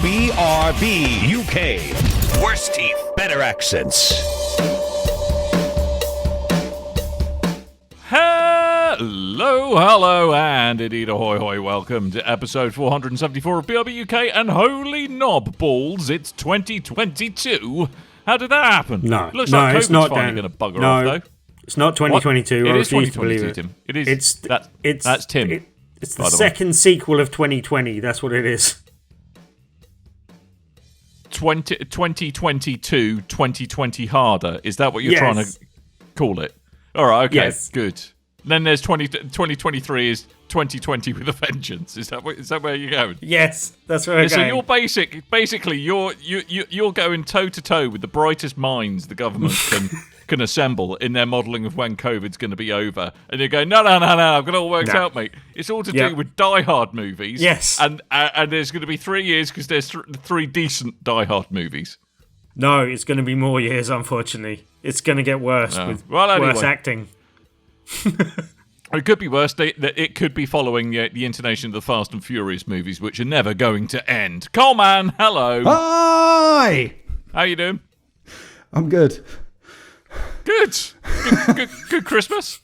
BRB UK. Worse teeth, better accents. Hello, and indeed ahoy hoy, welcome to episode 474 of BRB UK, and holy knob balls, it's 2022. How did that happen? Looks like COVID's finally going to bugger off, though. It's not 2022. What? I It is refuse to believe 2022, it. Tim. It is. That's Tim. It's the second sequel of 2020. That's what it is. 2022, 2020 harder. Is that what you're trying to call it? All right, okay, yes. Good. Then there's 2023 is 2020 with a vengeance. Is that where you're going? Yes, that's where I'm So going. you're basically you're going toe to toe with the brightest minds the government can assemble in their modelling of when COVID's going to be over, and you're going no, I've got it all worked out, mate. It's all to do with Die Hard movies. Yes, and there's going to be 3 years because there's three decent Die Hard movies. No, it's going to be more years. Unfortunately, it's going to get worse with worse acting. It could be worse. It could be following the intonation of the Fast and Furious movies, which are never going to end. Coleman, hello. Hi. How you doing? I'm good. Good Christmas.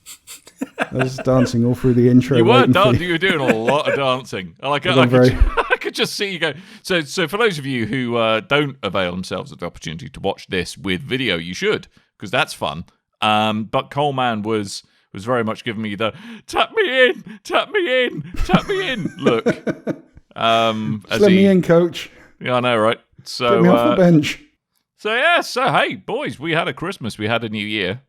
I was dancing all through the intro. You weren't dancing. You were doing a lot of dancing. I could just see you go. So for those of you who don't avail themselves of the opportunity to watch this with video, you should, because that's fun. But Coleman was very much giving me the tap me in look. Let me in, coach. Yeah, I know, right? So get me off the bench. So hey, boys, we had a Christmas, we had a New Year.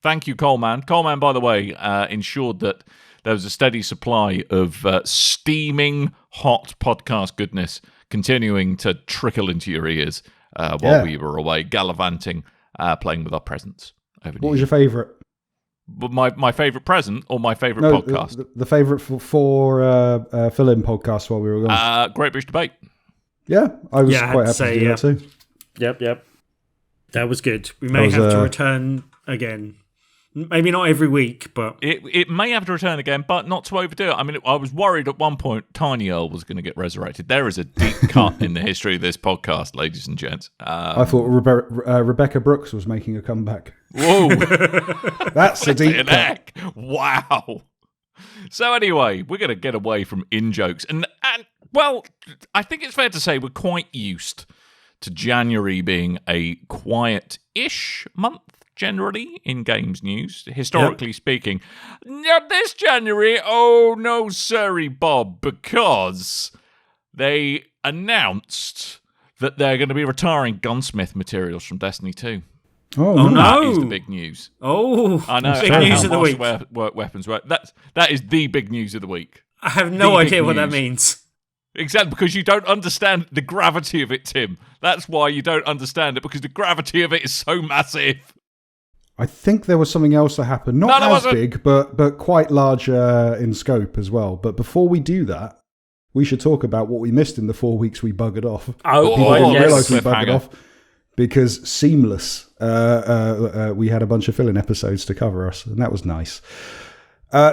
Thank you, Coleman. Coleman, by the way, ensured that there was a steady supply of steaming hot podcast goodness continuing to trickle into your ears while we were away gallivanting, playing with our presents. What was your favourite? My favourite present or my favourite podcast? The favourite for fill-in podcasts while we were gone. Great British Debate. Yeah, I was quite happy to do that too. Yep. That was good. We may have to return again. Maybe not every week, but... It may have to return again, but not to overdo it. I mean, I was worried at one point Tiny Earl was going to get resurrected. There is a deep cut in the history of this podcast, ladies and gents. I thought Rebecca Brooks was making a comeback. Whoa. That's a deep cut. Wow. So anyway, we're going to get away from in-jokes. And, well, I think it's fair to say we're quite used to January being a quiet-ish month. Generally, in games news, historically speaking. Not this January, oh no sorry, Bob, because they announced that they're going to be retiring gunsmith materials from Destiny 2. Oh no. That is the big news. Oh, I know. Big news of the week. Weapons work. That is the big news of the week. I have no idea what that means. Exactly, because you don't understand the gravity of it, Tim. That's why you don't understand it, because the gravity of it is so massive. I think there was something else that happened. Not as big, but quite large in scope as well. But before we do that, we should talk about what we missed in the 4 weeks we buggered off. People didn't realise we buggered off because Seamless, we had a bunch of fill-in episodes to cover us, and that was nice.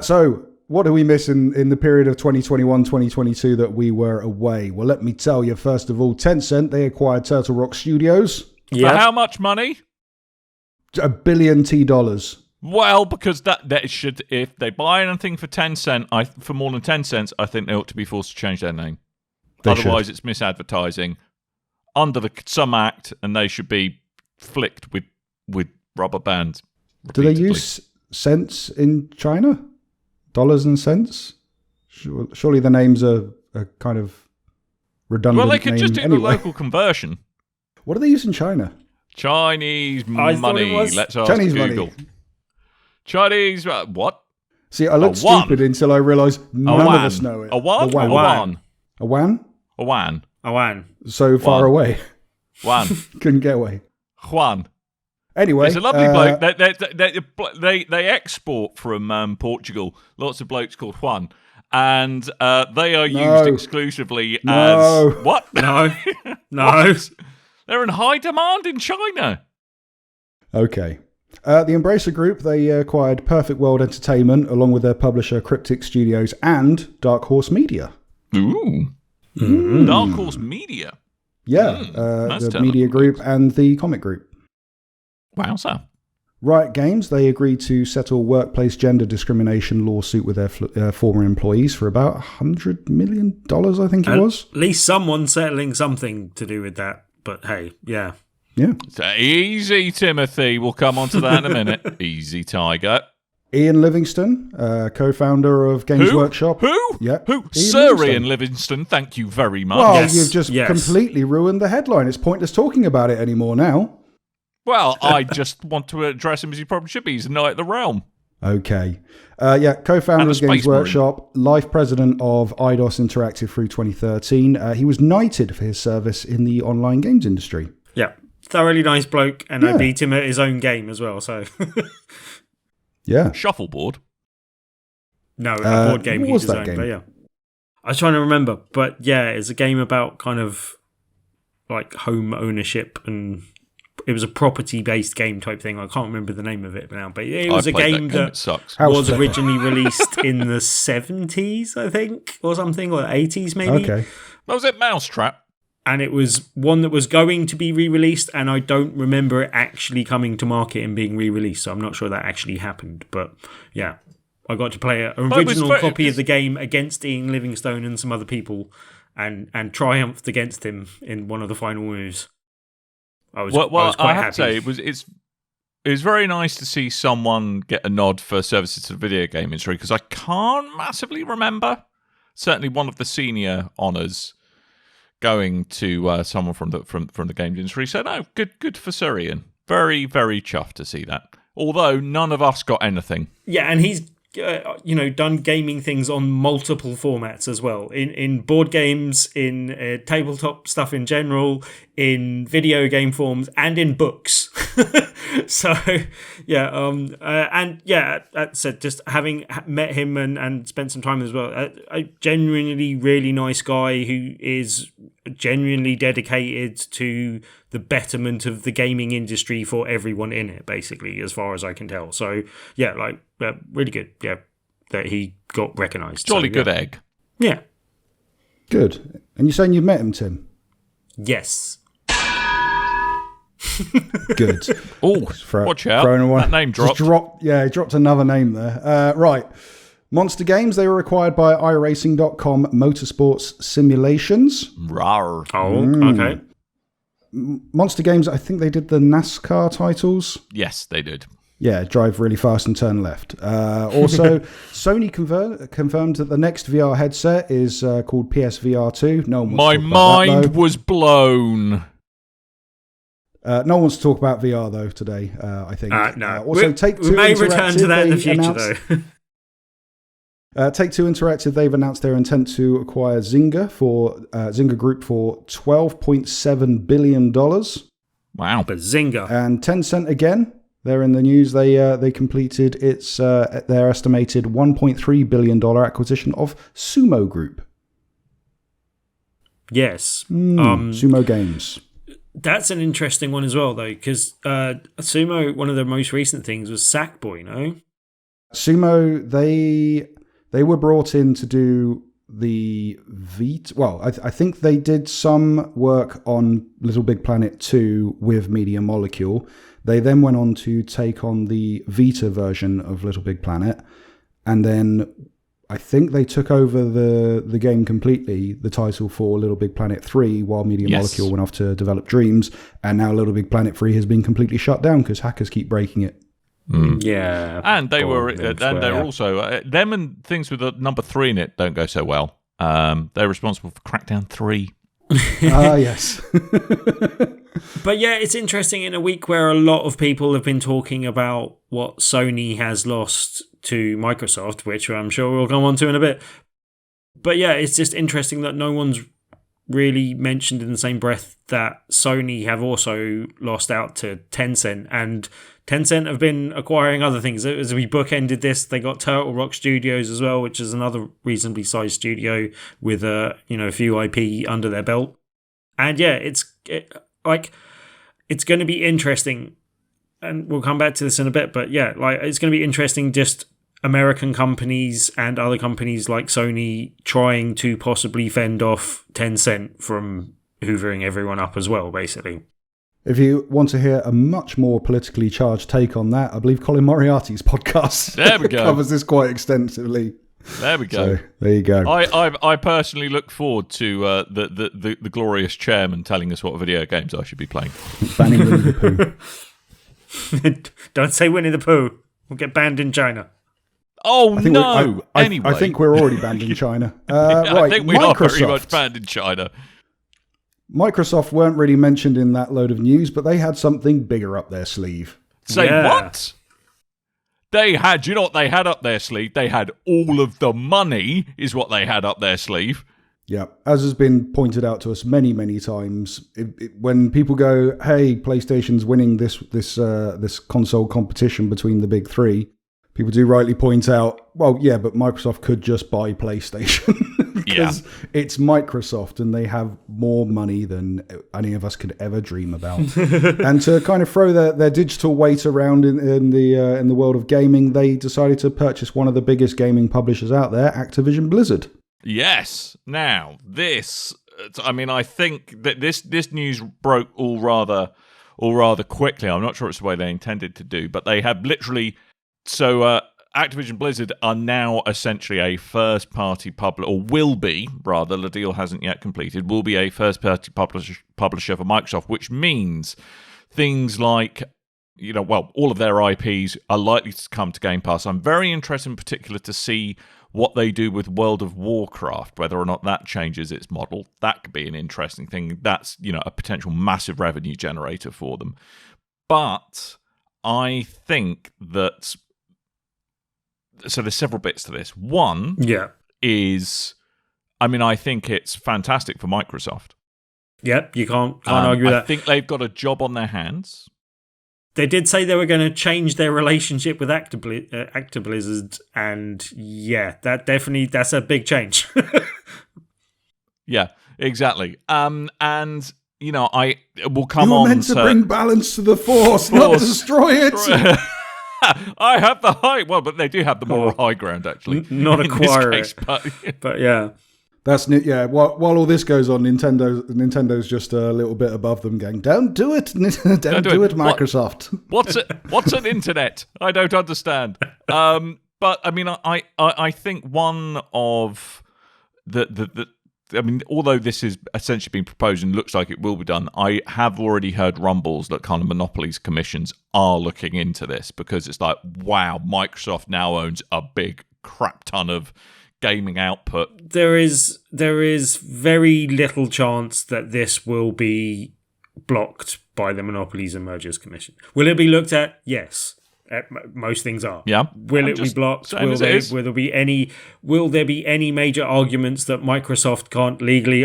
So what did we miss in the period of 2021, 2022 that we were away? Well, let me tell you, first of all, Tencent, they acquired Turtle Rock Studios. For how much money? $1 billion. Well, because that should, if they buy anything for 10 cents, for more than 10 cents, I think they ought to be forced to change their name. Otherwise, it's misadvertising under some act, and they should be flicked with rubber bands. Repeatedly. Do they use cents in China? Dollars and cents? Surely the names are kind of redundant. Well, they could just do the local conversion. What do they use in China? Chinese money. Let's ask Chinese Google. Money. Chinese what? See, I looked stupid until I realised none of us know it. A wan? A wan? A wan? A wan. So far away. Wan. Couldn't get away. Juan. Anyway. It's a lovely bloke. They export from Portugal. Lots of blokes called Juan. And they are used exclusively as... What? No. What? They're in high demand in China. Okay. The Embracer Group, they acquired Perfect World Entertainment along with their publisher Cryptic Studios and Dark Horse Media. Ooh. Dark Horse Media. Yeah, the media group and the comic group. Wowza. Riot Games, they agreed to settle workplace gender discrimination lawsuit with their former employees for about $100 million, I think it was. At least someone settling something to do with that. But hey, yeah. Yeah. So easy, Timothy. We'll come on to that in a minute. Easy, Tiger. Ian Livingston, co-founder of Games Workshop. Who? Yeah. Who? Sir Ian Livingston, thank you very much. Well, you've just completely ruined the headline. It's pointless talking about it anymore now. Well, I just want to address him as he probably should be. He's a knight of the realm. Okay. Co-founder of Games Workshop, life president of Eidos Interactive through 2013. He was knighted for his service in the online games industry. Yeah. Thoroughly nice bloke, and I beat him at his own game as well, so... Yeah. Shuffleboard? No, a board game he designed, but yeah. I was trying to remember, but yeah, it's a game about kind of like home ownership, and it was a property-based game type thing. I can't remember the name of it now, but it was a game that was originally released in the 70s, I think, or something, or 80s maybe. Okay. Was it Mousetrap? And it was one that was going to be re-released, and I don't remember it actually coming to market and being re-released, so I'm not sure that actually happened. But yeah, I got to play an original copy of the game against Ian Livingstone and some other people, and triumphed against him in one of the final moves. I was quite happy. Have to say, it was very nice to see someone get a nod for services to the video game industry, because I can't massively remember. Certainly one of the senior honours going to someone from the games industry. So no, good for Sir Ian. Very, very chuffed to see that. Although none of us got anything. Yeah, and he's done gaming things on multiple formats as well. In board games, in tabletop stuff in general, in video game forms, and in books. So yeah, and yeah, that said, just having met him and spent some time as well, a genuinely really nice guy who is genuinely dedicated to the betterment of the gaming industry for everyone in it, basically, as far as I can tell. So yeah, really good. Yeah, that he got recognised. Jolly good egg. Yeah. Good. And you're saying you've met him, Tim? Yes. Good. Oh, watch out. That name dropped. He dropped another name there. Right. Monster Games, they were acquired by iRacing.com Motorsports Simulations. Rawr. Oh, okay. Monster Games, I think they did the NASCAR titles. Yes, they did. Yeah, drive really fast and turn left. Also, Sony confirmed that the next VR headset is called PSVR 2. No one wants to talk about that, though. Was blown. No one wants to talk about VR, though, today, I think. No. Also, we may return to that in the future, though. Take-Two Interactive, they've announced their intent to acquire Zynga Group for $12.7 billion. Wow. But Zynga. And Tencent, again, they're in the news. They completed their estimated $1.3 billion acquisition of Sumo Group. Yes. Sumo Games. That's an interesting one as well, though, because Sumo, one of the most recent things was Sackboy, no? Sumo, they were brought in to do the Vita. Well, I think they did some work on Little Big Planet 2 with Media Molecule. They then went on to take on the Vita version of Little Big Planet, and then I think they took over the game completely, the title for Little Big Planet 3, while Media Molecule went off to develop Dreams, and now Little Big Planet 3 has been completely shut down because hackers keep breaking it. Yeah, and they were also them and things with the number 3 in it don't go so well. They're responsible for Crackdown 3. Yes. But yeah, it's interesting in a week where a lot of people have been talking about what Sony has lost to Microsoft, which I'm sure we'll come on to in a bit. But yeah, it's just interesting that no one's really mentioned in the same breath that Sony have also lost out to Tencent, and Tencent have been acquiring other things. As we bookended this, they got Turtle Rock Studios as well, which is another reasonably sized studio with a few IP under their belt. And yeah, it's going to be interesting, and we'll come back to this in a bit. But yeah, it's going to be interesting just American companies and other companies like Sony trying to possibly fend off Tencent from hoovering everyone up as well, basically. If you want to hear a much more politically charged take on that, I believe Colin Moriarty's podcast covers this quite extensively. There we go. So, there you go. I personally look forward to the glorious chairman telling us what video games I should be playing. Banning Winnie the Pooh. Don't say Winnie the Pooh. We'll get banned in China. Oh, no. Anyway. I think we're already banned in China. Right, I think we Microsoft. are very much banned in China. Microsoft weren't really mentioned in that load of news, but they had something bigger up their sleeve. Say what? They had, you know what they had up their sleeve? They had all of the money, is what they had up their sleeve. Yeah, as has been pointed out to us many, many times, when people go, "Hey, PlayStation's winning this console competition between the big three," people do rightly point out, "Well, yeah, but Microsoft could just buy PlayStation." Because it's Microsoft and they have more money than any of us could ever dream about. And to kind of throw their digital weight around in the world of gaming, they decided to purchase one of the biggest gaming publishers out there, Activision Blizzard. Yes. Now, I think that this news broke all rather quickly. I'm not sure it's the way they intended to do, but they have literally... So, Activision Blizzard are now essentially a first-party publisher, or will be, rather, the deal hasn't yet completed, will be a first-party publisher for Microsoft, which means things like, all of their IPs are likely to come to Game Pass. I'm very interested in particular to see what they do with World of Warcraft, whether or not that changes its model. That could be an interesting thing. That's, a potential massive revenue generator for them. But I think that... So there's several bits to this. One is, I think it's fantastic for Microsoft. Yep, you can't argue with that. I think they've got a job on their hands. They did say they were going to change their relationship with Actiblizzard, and that's a big change. Yeah, exactly. And I will come you were on meant to bring balance to the Force, not destroy it. I have the high... Well, but they do have the moral high ground, actually. Not acquire it. But yeah. That's yeah. While all this goes on, Nintendo's just a little bit above them, going, "Don't do it, don't do it, Microsoft." What's an internet? I don't understand. But I think one of the although this is essentially being proposed and looks like it will be done, I have already heard rumbles that kind of monopolies commissions are looking into this, because it's like, wow, Microsoft now owns a big crap ton of gaming output. There is very little chance that this will be blocked by the Monopolies and Mergers Commission. Will it be looked at? Yes. Most things are. Yeah. Will it be blocked? Will there be any major arguments that Microsoft can't legally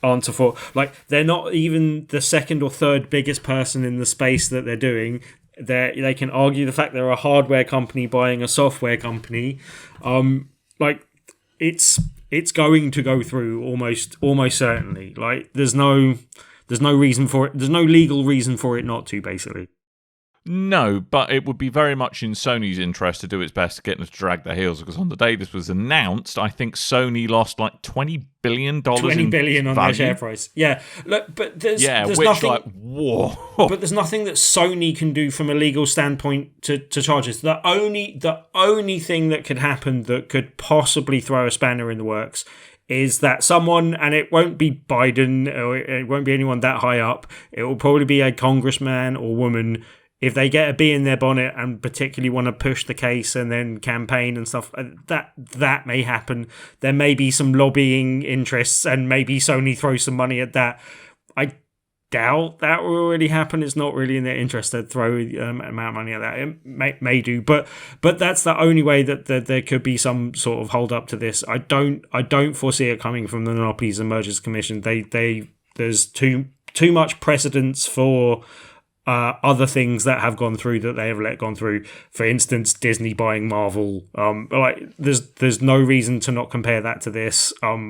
answer for? Like, they're not even the second or third biggest person in the space that they're doing. They can argue the fact they're a hardware company buying a software company. It's going to go through almost certainly. Like, there's no reason for it. There's no legal reason for it not to, basically. No, but it would be very much in Sony's interest to do its best to get them to drag their heels, because on the day this was announced, I think Sony lost like $20 billion $20 billion on their share price. Yeah, look, but there's nothing. Like, whoa. But there's nothing that Sony can do from a legal standpoint to charge us. The only thing that could happen that could possibly throw a spanner in the works is that someone, and it won't be Biden, or it won't be anyone that high up, it will probably be a congressman or woman. If they get a bee in their bonnet and particularly want to push the case and then campaign and stuff, that may happen. There may be some lobbying interests, and maybe Sony throws some money at that. I doubt that will really happen. It's not really in their interest to throw amount of money at that. It may do, but that's the only way that there could be some sort of hold up to this. I don't foresee it coming from the Monopolies and Mergers Commission. There's too much precedence for other things that have gone through that they have let gone through. For instance, Disney buying Marvel. There's no reason to not compare that to this. I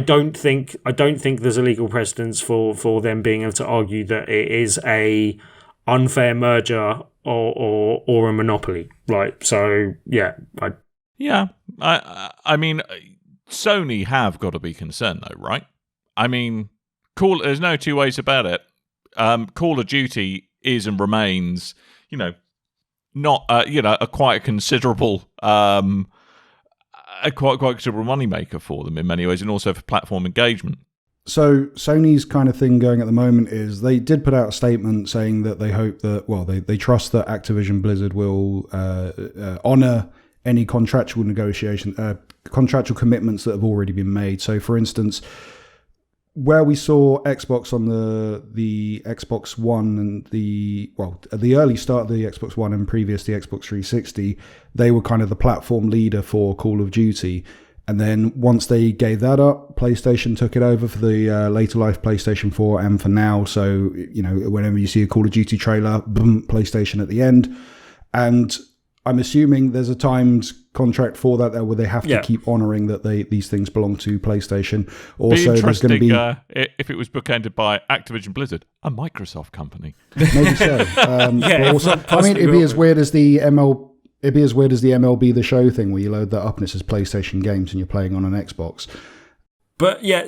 don't think there's a legal precedence for them being able to argue that it is a unfair merger or a monopoly. Like, so yeah, I mean, Sony have got to be concerned though, right? I mean, there's no two ways about it. Call of Duty is and remains, not a quite considerable quite considerable moneymaker for them in many ways, and also for platform engagement. So Sony's kind of thing going at the moment is they did put out a statement saying that they hope that, well, they trust that Activision Blizzard will honor any contractual contractual commitments that have already been made. So, for instance, where we saw Xbox on the Xbox One and at the early start of the Xbox One and previous the Xbox 360, they were kind of the platform leader for Call of Duty. And then once they gave that up, PlayStation took it over for the later life PlayStation 4 and for now. So, whenever you see a Call of Duty trailer, boom, PlayStation at the end. And I'm assuming there's a timed contract for that where they have to keep honouring that these things belong to PlayStation. Also, there's going to be if it was bookended by Activision Blizzard, a Microsoft company. Maybe so. It'd be as weird as the MLB The Show thing, where you load that up and it says PlayStation games and you're playing on an Xbox. But yeah,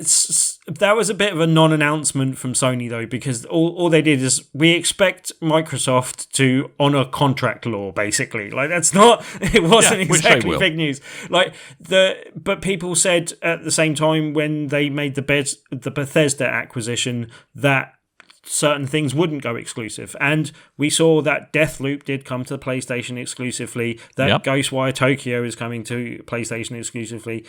that was a bit of a non-announcement from Sony, though, because all they did is we expect Microsoft to honour contract law, basically. Like, that's not, it wasn't exactly big news. But people said at the same time when they made the Bethesda acquisition that certain things wouldn't go exclusive, and we saw that Deathloop did come to PlayStation exclusively, that Ghostwire Tokyo is coming to PlayStation exclusively,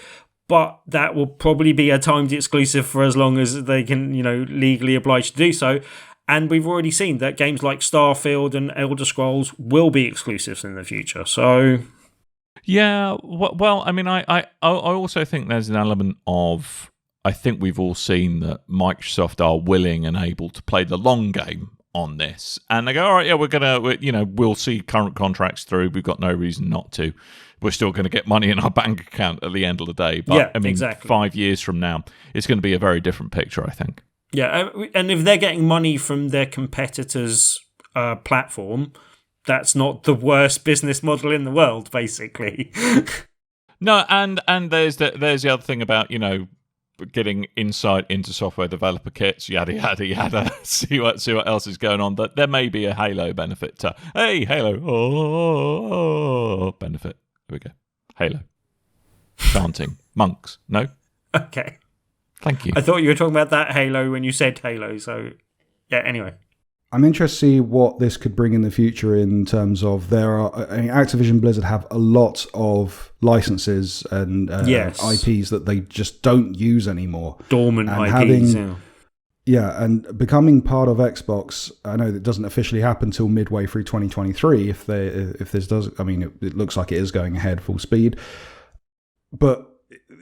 but that will probably be a timed exclusive for as long as they can, legally obliged to do so. And we've already seen that games like Starfield and Elder Scrolls will be exclusives in the future. So yeah, well, I mean, I also think there's an element of, I think we've all seen that Microsoft are willing and able to play the long game on this. And they go, all right, yeah, we'll see current contracts through. We've got no reason not to. We're still going to get money in our bank account at the end of the day. But, exactly. 5 years from now, it's going to be a very different picture, I think. Yeah, and if they're getting money from their competitors' platform, that's not the worst business model in the world, basically. No, and there's the other thing about, getting insight into software developer kits, yada yada yada. see what else is going on. That there may be a Halo benefit to Halo benefit. Here we go. Halo. Chanting. Monks. No? Okay. Thank you. I thought you were talking about that Halo when you said Halo, so yeah, anyway. I'm interested to see what this could bring in the future in terms of Activision Blizzard have a lot of licenses and IPs that they just don't use anymore. Dormant IPs, Yeah, and becoming part of Xbox, I know that doesn't officially happen till midway through 2023. If this does, I mean, it looks like it is going ahead full speed. But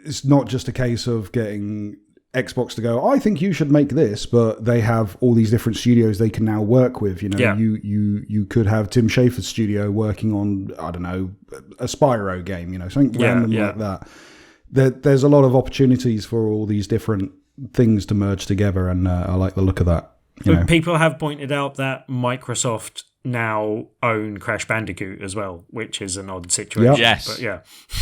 it's not just a case of getting Xbox to go, I think you should make this, but they have all these different studios they can now work with. You could have Tim Schafer's studio working on, I don't know, a Spyro game, something random like that. There's a lot of opportunities for all these different things to merge together, and I like the look of that. People have pointed out that Microsoft now own Crash Bandicoot as well, which is an odd situation. Yep. Yes, but yeah,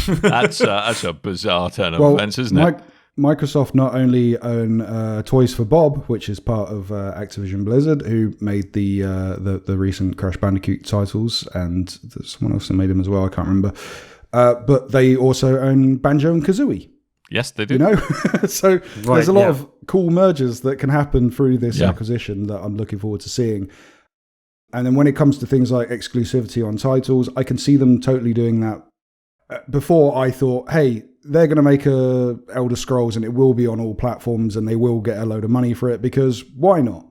that's a bizarre turn of events, isn't it? Microsoft not only own Toys for Bob, which is part of Activision Blizzard, who made the recent Crash Bandicoot titles, and there's someone else that made them as well. I can't remember, but they also own Banjo and Kazooie. Yes, they do. So there's a lot of cool mergers that can happen through this acquisition that I'm looking forward to seeing. And then when it comes to things like exclusivity on titles, I can see them totally doing that. Before I thought, hey, they're going to make a Elder Scrolls and it will be on all platforms and they will get a load of money for it, because why not?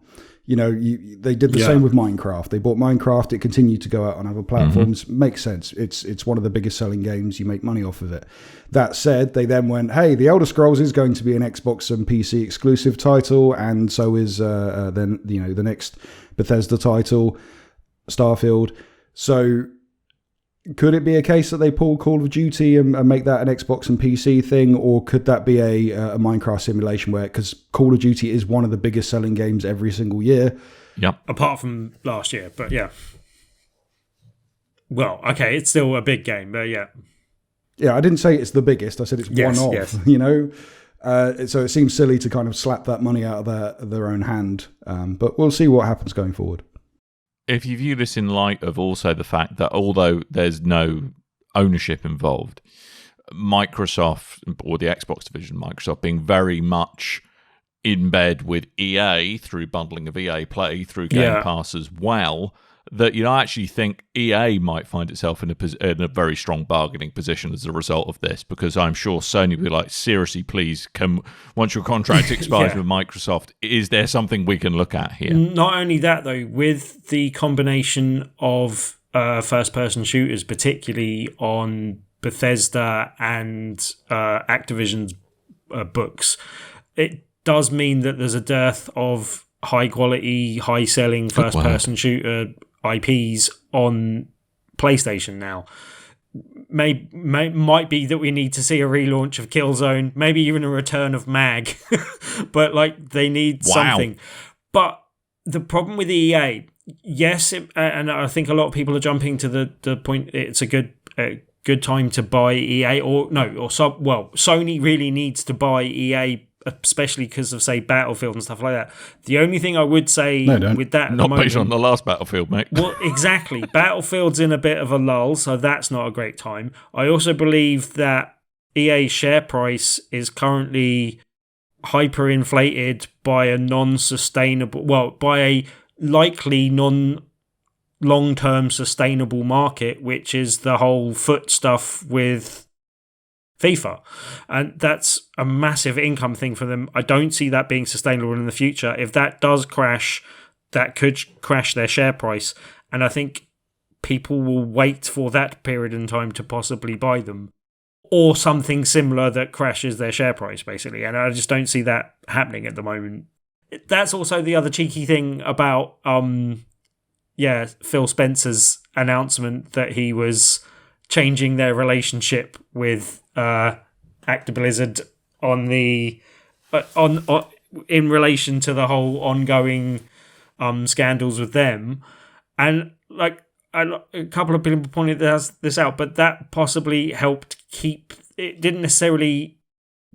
They did the same with Minecraft. They bought Minecraft. It continued to go out on other platforms. Mm-hmm. Makes sense. It's one of the biggest selling games. You make money off of it. That said, they then went, hey, the Elder Scrolls is going to be an Xbox and PC exclusive title, and so is the next Bethesda title, Starfield. So Could it be a case that they pull Call of Duty and make that an Xbox and PC thing, or could that be a Minecraft simulation where, because Call of Duty is one of the biggest selling games every single year. Yep. Apart from last year, but yeah. Well, okay, it's still a big game, but yeah. Yeah, I didn't say it's the biggest. I said it's one of, yes. you know. So it seems silly to kind of slap that money out of their own hand. But we'll see what happens going forward. If you view this in light of also the fact that although there's no ownership involved, Microsoft, or the Xbox division, Microsoft being very much in bed with EA through bundling of EA Play through Game Pass as well, that I actually think EA might find itself in a very strong bargaining position as a result of this, because I'm sure Sony will be like, seriously, please, once your contract expires with Microsoft, is there something we can look at here? Not only that, though, with the combination of first-person shooters, particularly on Bethesda and Activision's books, it does mean that there's a dearth of high-quality, high-selling first-person shooter IPs on PlayStation now. Might be that we need to see a relaunch of Killzone, maybe even a return of MAG, but like they need something. But the problem with EA, yes, and I think a lot of people are jumping to the point it's a good time to buy EA, Sony really needs to buy EA, especially because of, say, Battlefield and stuff like that. The only thing I would say with that at not the moment, based on the last Battlefield, mate. Well, exactly. Battlefield's in a bit of a lull, so that's not a great time. I also believe that EA's share price is currently hyperinflated by a by a likely long-term sustainable market, which is the whole foot stuff with FIFA, and that's a massive income thing for them. I don't see that being sustainable in the future. If that does crash, that could crash their share price, and I think people will wait for that period in time to possibly buy them, or something similar that crashes their share price, basically, and I just don't see that happening at the moment. That's also the other cheeky thing about Phil Spencer's announcement that he was changing their relationship with Activision Blizzard on the in relation to the whole ongoing scandals with them, and like a couple of people pointed this out, but that possibly helped keep it. Didn't necessarily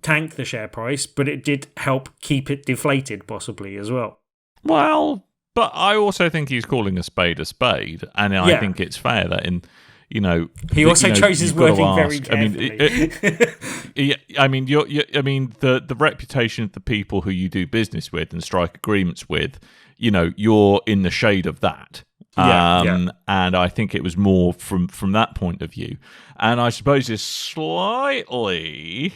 tank the share price, but it did help keep it deflated, possibly as well. Well, but I also think he's calling a spade, and I think it's fair that he also chose his wording very carefully. The reputation of the people who you do business with and strike agreements with, you're in the shade of that. And I think it was more from that point of view. And I suppose this slightly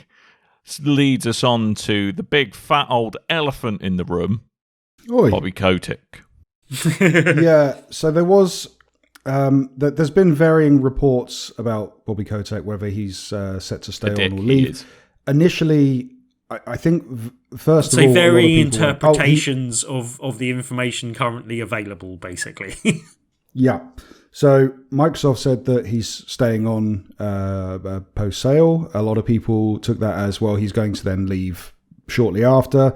leads us on to the big fat old elephant in the room, Bobby Kotick. Yeah, so there was... there's been varying reports about Bobby Kotick, whether he's set to stay on or leave. Initially, I think first of all, varying interpretations of the information currently available, basically. Yeah. So Microsoft said that he's staying on post-sale. A lot of people took that as, well, he's going to then leave shortly after.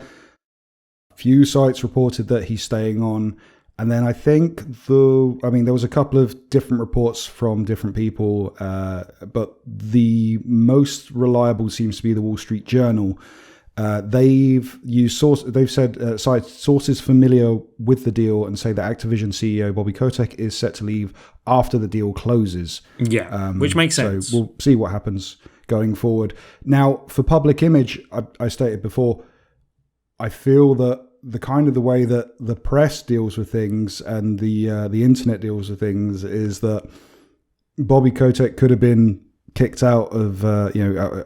A few sites reported that he's staying on. And then I think there was a couple of different reports from different people, but the most reliable seems to be the Wall Street Journal. They've said sources familiar with the deal and say that Activision CEO Bobby Kotick is set to leave after the deal closes. Yeah, which makes sense. So we'll see what happens going forward. Now, for public image, I stated before, I feel that the way that the press deals with things and the internet deals with things is that Bobby Kotick could have been kicked out of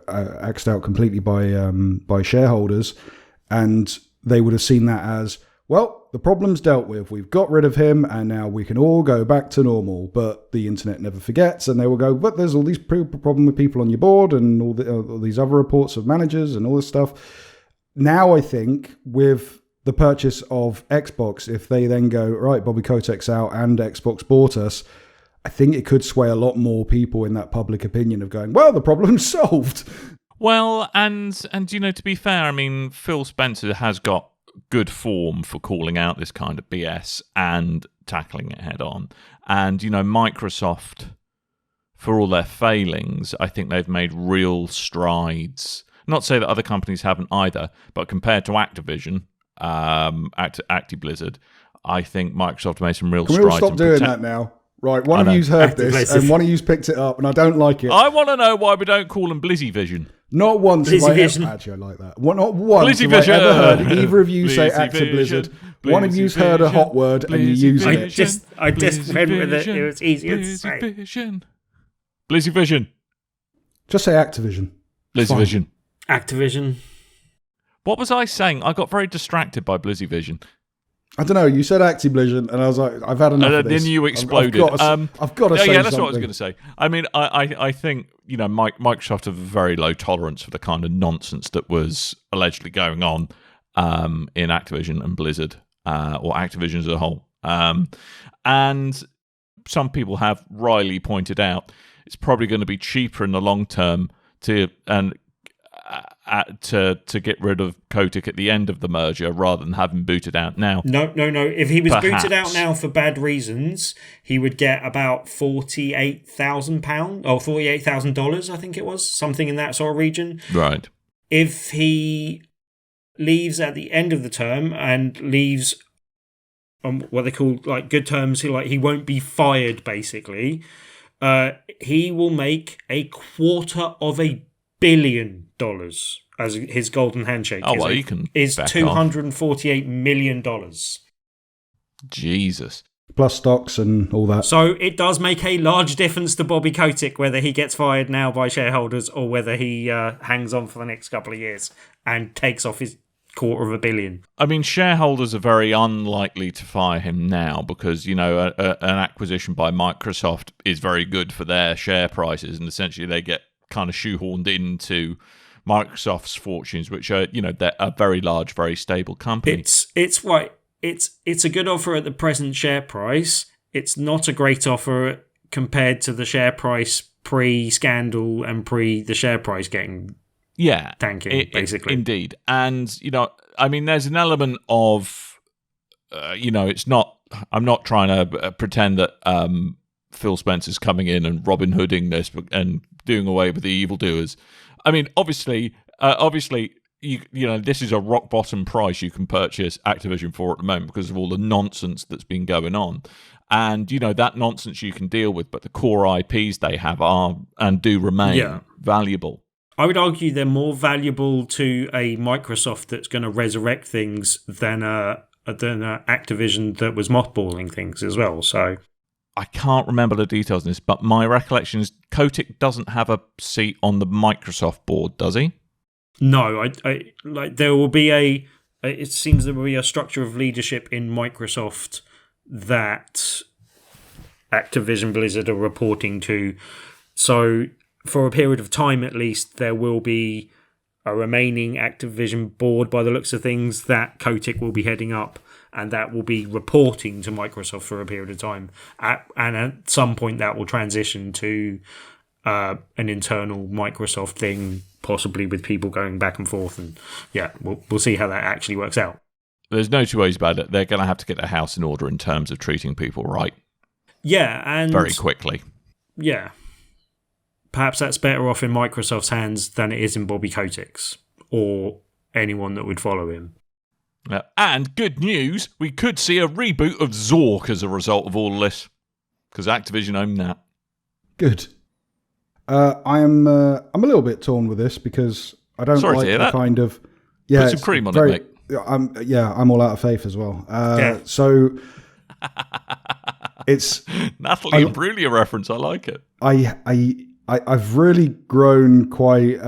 axed out completely by shareholders, and they would have seen that as, well, the problem's dealt with, we've got rid of him, and now we can all go back to normal. But the internet never forgets, and they will go, but there's all these problem with people on your board and all these other reports of managers and all this stuff. Now I think with the purchase of Xbox, if they then go, right, Bobby Kotick's out and Xbox bought us, I think it could sway a lot more people in that public opinion of going, well, the problem's solved. Well, and to be fair, I mean, Phil Spencer has got good form for calling out this kind of BS and tackling it head on. And, Microsoft, for all their failings, I think they've made real strides. Not to say that other companies haven't either, but compared to Activision, Acti Blizzard, I think Microsoft made some real strides. Can we all stop doing that now? Right, one of you's heard this, and one of you's picked it up, and I don't like it. I want to know why we don't call them Blizzyvision. Not once have I ever... Actually, I like that. Not once have I ever heard either of you say Acti Blizzard. One of you's heard a hot word, and you use it. I just went with it. It was easier to say. Blizzyvision. Just say Activision. Blizzyvision. Activision. What was I saying? I got very distracted by Blizzyvision. I don't know. You said Activision, and I was like, I've had enough of this. Then you exploded. I've got to say yeah, that's something. what I was going to say. I mean, I think, Microsoft have a very low tolerance for the kind of nonsense that was allegedly going on in Activision and Blizzard, or Activision as a whole. And some people have wryly pointed out it's probably going to be cheaper in the long term to get rid of Kotick at the end of the merger rather than have him booted out now. No. If he was booted out now for bad reasons, he would get about £48,000 or $48,000, I think it was, something in that sort of region. Right. If he leaves at the end of the term and leaves on what they call like good terms, he won't be fired basically. He will make $250 million as his golden handshake. Oh, well, you can is $248 million. Jesus. Plus stocks and all that. So it does make a large difference to Bobby Kotick whether he gets fired now by shareholders or whether he hangs on for the next couple of years and takes off his $250 million. I mean, shareholders are very unlikely to fire him now because, an acquisition by Microsoft is very good for their share prices, and essentially they get kind of shoehorned into Microsoft's fortunes, which are, they're a very large, very stable company. It's right. It's a good offer at the present share price. It's not a great offer compared to the share price pre-scandal and pre the share price getting tanking, basically. Indeed. And, I mean, there's an element of, it's not, I'm not trying to pretend that Phil Spencer's coming in and Robin Hooding this and doing away with the evildoers. I mean, obviously, this is a rock bottom price you can purchase Activision for at the moment because of all the nonsense that's been going on. And, that nonsense you can deal with, but the core IPs they have are and do remain valuable. I would argue they're more valuable to a Microsoft that's going to resurrect things than a Activision that was mothballing things as well. So I can't remember the details in this, but my recollection is Kotick doesn't have a seat on the Microsoft board, does he? No, I like there will be it seems there will be a structure of leadership in Microsoft that Activision Blizzard are reporting to. So for a period of time at least, there will be a remaining Activision board by the looks of things that Kotick will be heading up, and that will be reporting to Microsoft for a period of time. And at some point that will transition to an internal Microsoft thing, possibly with people going back and forth. And we'll see how that actually works out. There's no two ways about it. They're going to have to get their house in order in terms of treating people right. Yeah, and very quickly. Yeah. Perhaps that's better off in Microsoft's hands than it is in Bobby Kotick's or anyone that would follow him. And good news, we could see a reboot of Zork as a result of all this, because Activision own that. Good. I'm a little bit torn with this because I don't like the kind of put some cream on it, mate. I'm all out of faith as well. So it's Natalie Imbruglia reference. I like it. I've really grown quite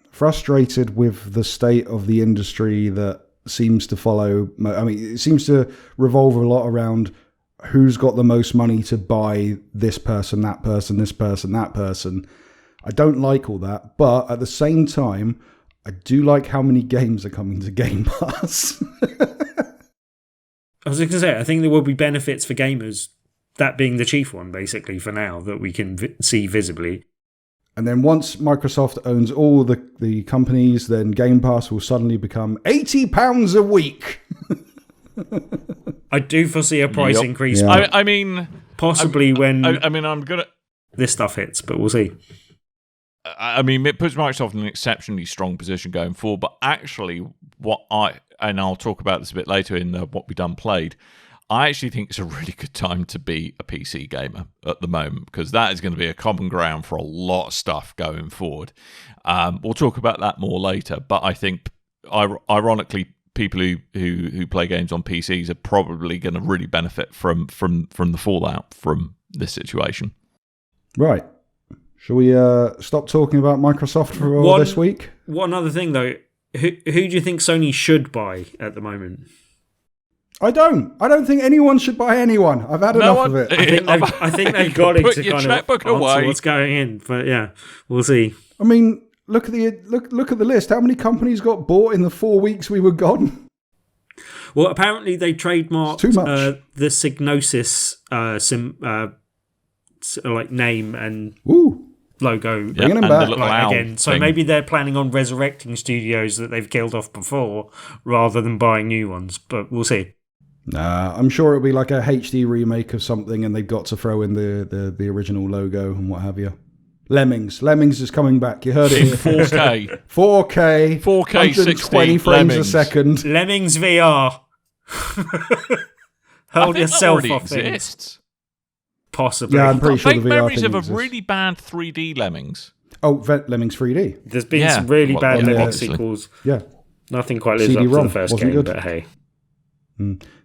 frustrated with the state of the industry that seems to follow. I mean, it seems to revolve a lot around who's got the most money to buy this person, that person, this person, that person. I don't like all that, but at the same time, I do like how many games are coming to Game Pass. I was going to say, I think there will be benefits for gamers that being the chief one, basically, for now, that we can see visibly. And then once Microsoft owns all the companies, then Game Pass will suddenly become £80 a week. I do foresee a price increase. Yeah. I mean, possibly when I'm gonna this stuff hits, but we'll see. I mean, it puts Microsoft in an exceptionally strong position going forward. But actually, and I'll talk about this a bit later in what we done played. I actually think it's a really good time to be a PC gamer at the moment, because that is going to be a common ground for a lot of stuff going forward. We'll talk about that more later, but I think, ironically, people who play games on PCs are probably going to really benefit from the fallout from this situation. Right. Shall we stop talking about Microsoft for this week? One other thing, though. Who do you think Sony should buy at the moment? I don't think anyone should buy anyone. I've had enough of it. I think they've got it Put to your kind of checkbook answer away. what's going in. But yeah, we'll see. I mean, look at the list. How many companies got bought in the 4 weeks we were gone? Well, apparently they trademarked Too much. the Psygnosis like name and logo Bringing them back again. So maybe they're planning on resurrecting studios that they've killed off before, rather than buying new ones. But we'll see. Nah, I'm sure it'll be like a HD remake of something, and they've got to throw in the original logo and what have you. Lemmings is coming back. You heard it in here. 4K, 4K, 120 frames Lemmings. a second. Lemmings VR. Hurl yourself that off exists. things. Possibly. Yeah, I'm pretty sure the Vague VR memories thing of a exists. really bad 3D Lemmings. Oh, Lemmings 3D. There's been some really bad yeah, Lemmings obviously. sequels. Yeah. Nothing quite lives up to CD-ROM the first wasn't game, good. but hey.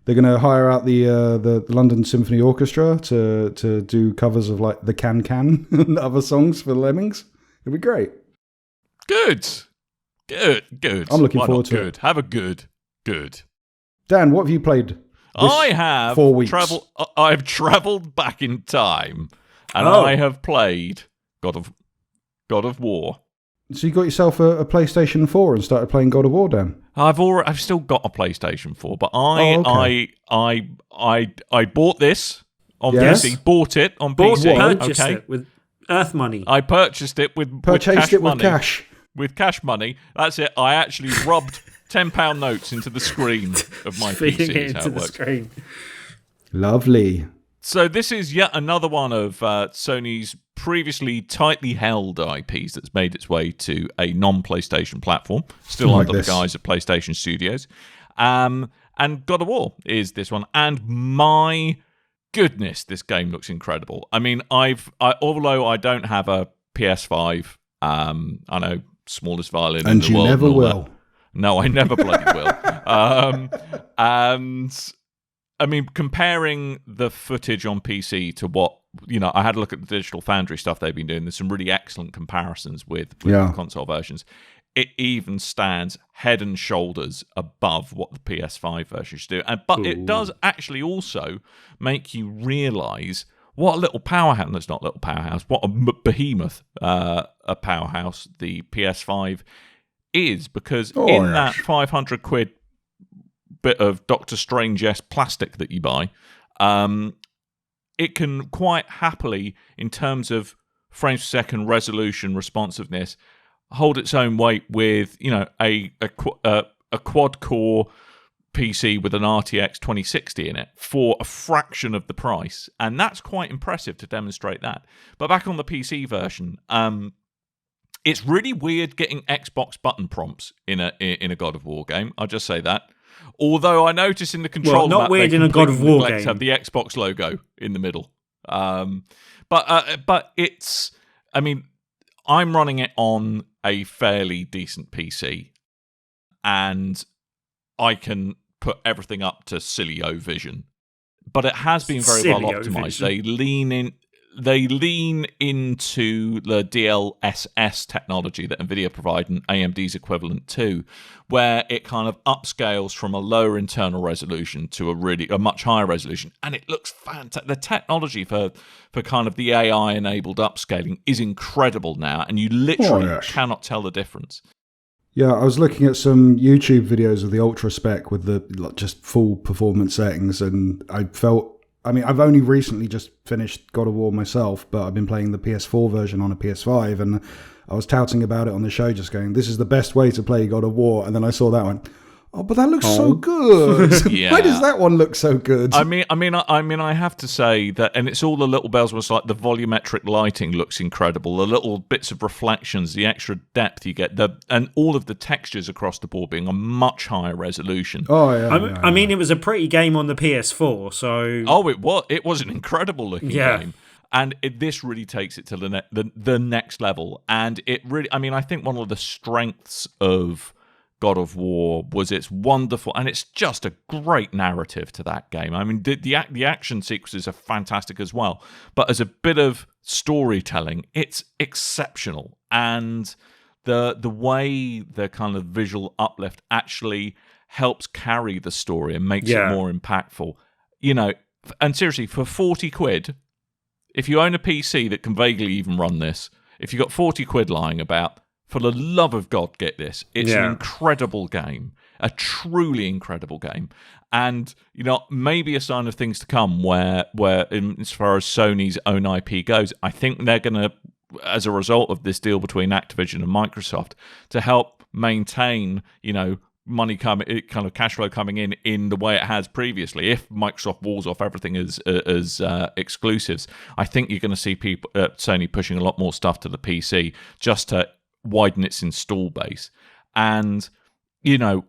They're going to hire out the London Symphony Orchestra to do covers of like the Can and other songs for Lemmings. It'd be great. Good. I'm looking Why forward not to good? it. Have a good. Dan, what have you played? I have 4 weeks. I've travelled back in time, and Oh. I have played God of War. So you got yourself a PlayStation 4 and started playing God of War, Dan? I've still got a PlayStation 4, but I bought this on Yes. PC. Bought it on PC. Purchased Okay. it with Earth money. I purchased it with Purchased cash it with money. cash. With cash money. That's it. I actually rubbed £10 notes into the screen of my Feeding PC. it is how into it the works. screen. Lovely. So this is yet another one of Sony's previously tightly held IPs that's made its way to a non-PlayStation platform, still Like under this. the guise of PlayStation Studios. And God of War is this one. And my goodness, this game looks incredible. I mean, although I don't have a PS5, I know, smallest violin in And the you world. never and all will. that. No, I never bloody will. And I mean, comparing the footage on PC to what, I had a look at the Digital Foundry stuff they've been doing. There's some really excellent comparisons with the console versions. It even stands head and shoulders above what the PS5 version should do. But it does actually also make you realise what a little powerhouse, no, it's not a little powerhouse, what a behemoth, a powerhouse the PS5 is, because in that 500 quid bit of Doctor Strange-esque plastic that you buy, it can quite happily, in terms of frames per second resolution, responsiveness, hold its own weight with a quad-core PC with an RTX 2060 in it for a fraction of the price, and that's quite impressive to demonstrate that. But back on the PC version, it's really weird getting Xbox button prompts in a God of War game. I'll just say that. Although I notice in the control not map, weird they in a God of completely War neglect to game. have the Xbox logo in the middle. But it's, I mean, I'm running it on a fairly decent PC, and I can put everything up to Cilio Vision. But it has been very well Cilio optimized. Vision. They lean into the DLSS technology that NVIDIA provide and AMD's equivalent to, where it kind of upscales from a lower internal resolution to a much higher resolution, and it looks fantastic. The technology for kind of the AI-enabled upscaling is incredible now, and you literally cannot tell the difference. Yeah, I was looking at some YouTube videos of the Ultra Spec with the just full performance settings, and I felt I mean, I've only recently just finished God of War myself, but I've been playing the PS4 version on a PS5, and I was touting about it on the show, just going, this is the best way to play God of War. And then I saw that one. Oh, but that looks so good. Yeah. Why does that one look so good? I mean, I have to say that, and it's all the little bells. Was like the volumetric lighting looks incredible. The little bits of reflections, the extra depth you get, and all of the textures across the board being a much higher resolution. Oh yeah. I mean, it was a pretty game on the PS4, so it was an incredible looking game. And this really takes it to the next level. And it really, I mean, I think one of the strengths of God of War was it's wonderful, and it's just a great narrative to that game. I mean, the action sequences are fantastic as well, but as a bit of storytelling, it's exceptional. And the way the kind of visual uplift actually helps carry the story and makes it more impactful. You know, and seriously, for 40 quid, if you own a PC that can vaguely even run this, if you've got 40 quid lying about, for the love of God, get this. It's an incredible game, a truly incredible game. And, you know, maybe a sign of things to come where as far as Sony's own IP goes, I think they're going to, as a result of this deal between Activision and Microsoft, to help maintain, you know, money kind of cash flow coming in the way it has previously. If Microsoft walls off everything as exclusives, I think you're going to see people Sony pushing a lot more stuff to the PC just to widen its install base. And, you know,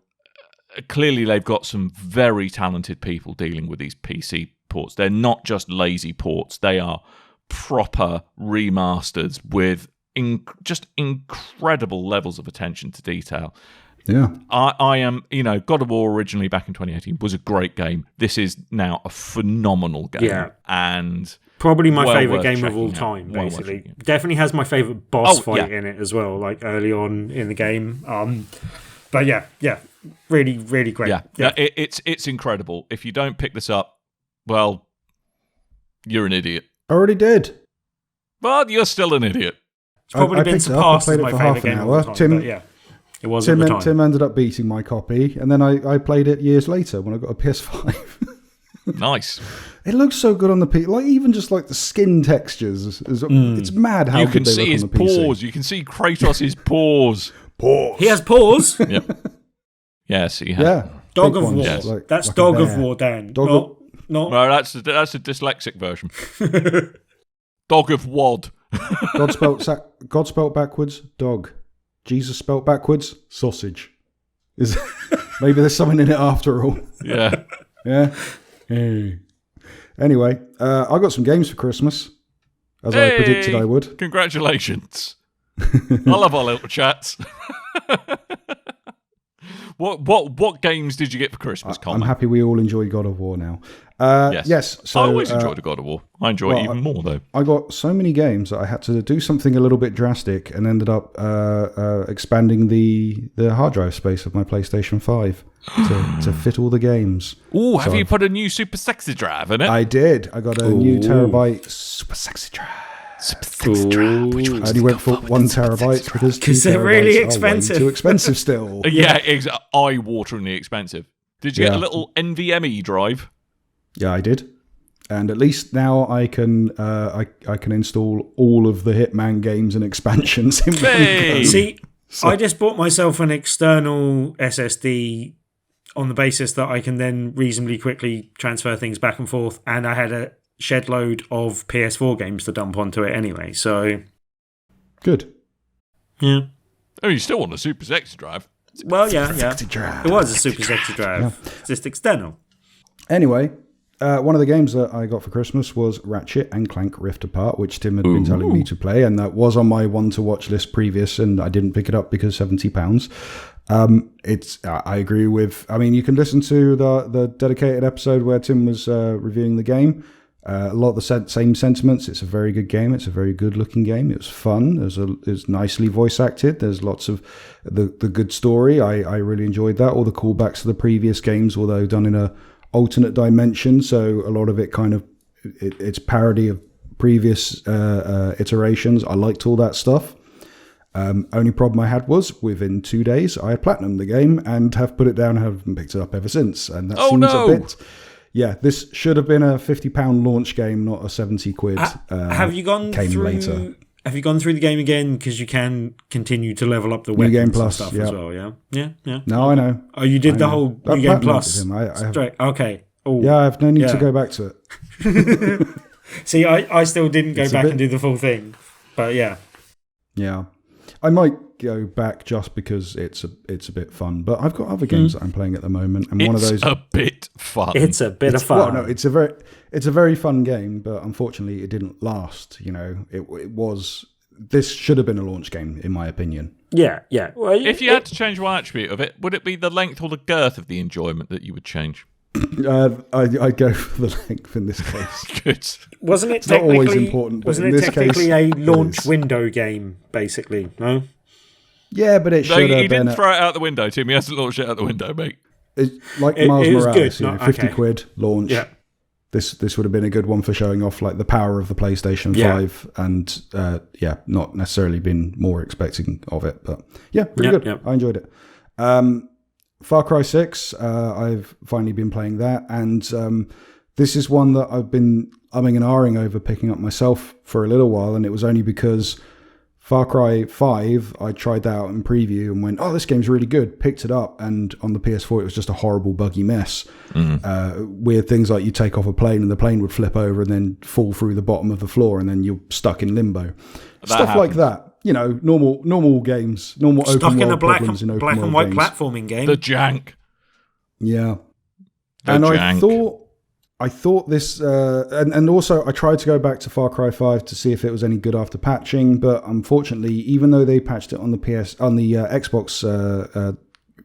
clearly they've got some very talented people dealing with these PC ports. They're not just lazy ports. They are proper remasters with just incredible levels of attention to detail. Yeah. I am, you know, God of War originally back in 2018 was a great game. This is now a phenomenal game. Yeah. And probably my favourite game of all time, basically. Definitely has my favourite boss fight in it as well, like early on in the game. But yeah, really, really great. Yeah. It's incredible. If you don't pick this up, well, you're an idiot. I already did. But you're still an idiot. It's probably been surpassed as my favourite game of all time. Tim, but yeah. It was at the time. Tim ended up beating my copy, and then I played it years later when I got a PS5. Nice. It looks so good on the PC. Like even just like the skin textures, it's mad how good they look on the PC. You can see his paws. You can see Kratos' paws. Paws. He has paws. Yep. Yes, he has. Yeah. Dog of War. Yes. That's like Dog of War, Dan. No, that's a dyslexic version. Dog of Wad. God spelt backwards. Dog. Jesus spelt backwards. Sausage. Maybe there's something in it after all. Yeah. Yeah. Hey. Anyway, I got some games for Christmas, as I predicted I would. Congratulations. I love our little chats. What games did you get for Christmas, Colin? I'm happy we all enjoy God of War now. Yes. So, I always enjoyed a God of War. I enjoy it even more, though. I got so many games that I had to do something a little bit drastic and ended up expanding the hard drive space of my PlayStation 5 to fit all the games. Oh, have you put a new Super Sexy Drive in it? I did. I got a new terabyte Super Sexy Drive. I only went for 1 terabyte because they're really expensive. Too expensive still. Yeah, eye-wateringly expensive. Did you get a little NVMe drive? Yeah, I did. And at least now I can I can install all of the Hitman games and expansions in one go. See, I just bought myself an external SSD on the basis that I can then reasonably quickly transfer things back and forth, and I had a shed load of PS4 games to dump onto it anyway, so... Good. Yeah. Oh, you still want a Super Sexy Drive? Well, yeah. Drive. It was a Super Sexy Drive. Yeah. It's just external. Anyway, one of the games that I got for Christmas was Ratchet and Clank Rift Apart, which Tim had been telling me to play, and that was on my one-to-watch list previous, and I didn't pick it up because £70. I agree with... I mean, you can listen to the dedicated episode where Tim was reviewing the game. A lot of the same sentiments. It's a very good game. It's a very good-looking game. It was fun. It's nicely voice-acted. There's lots of the good story. I really enjoyed that. All the callbacks to the previous games, although done in a alternate dimension, so a lot of it kind of it's parody of previous iterations. I liked all that stuff. Only problem I had was within 2 days I had platinumed the game and have put it down and haven't picked it up ever since, and that seems a bit... yeah, this should have been a £50 launch game, not a 70 quid. Have you gone through? Later. Have you gone through the game again? Because you can continue to level up the weapons Game Plus, and stuff yeah. as well. Yeah. No, I know. Oh, you did the whole New Game Plus. Straight. Okay. Ooh. Yeah, I have no need to go back to it. See, I still didn't go back and do the full thing, but yeah. Yeah, I might go back just because it's a bit fun. But I've got other games that I'm playing at the moment, and one of those. It's a bit fun. It's a bit of fun. Well, no, it's a very fun game, but unfortunately, it didn't last. You know, it was. This should have been a launch game, in my opinion. Yeah. Well, if you had to change one attribute of it, would it be the length or the girth of the enjoyment that you would change? I'd go for the length in this case. Good. Wasn't it It's not always important. Wasn't it technically a launch window game, basically? No. Yeah, but it should have He been. didn't throw it out the window, Tim. He hasn't launched it out the window, mate. Like It Miles was Morales, good. 50 Okay. quid launch. Yeah. This would have been a good one for showing off like the power of the PlayStation 5, and not necessarily been more expecting of it, but yeah, really good. Yep. I enjoyed it. Far Cry 6, I've finally been playing that, and this is one that I've been umming and ahhing over picking up myself for a little while, and it was only because Far Cry 5, I tried that out in preview and went, oh, this game's really good, picked it up, and on the PS4 it was just a horrible buggy mess. Weird things like you take off a plane and the plane would flip over and then fall through the bottom of the floor and then you're stuck in limbo. Stuff like that. You know, normal games, normal Stuck open in world a black problems in open and world white games. platforming game. The jank. Yeah. The And jank. I thought this, and also I tried to go back to Far Cry 5 to see if it was any good after patching, but unfortunately, even though they patched it on the Xbox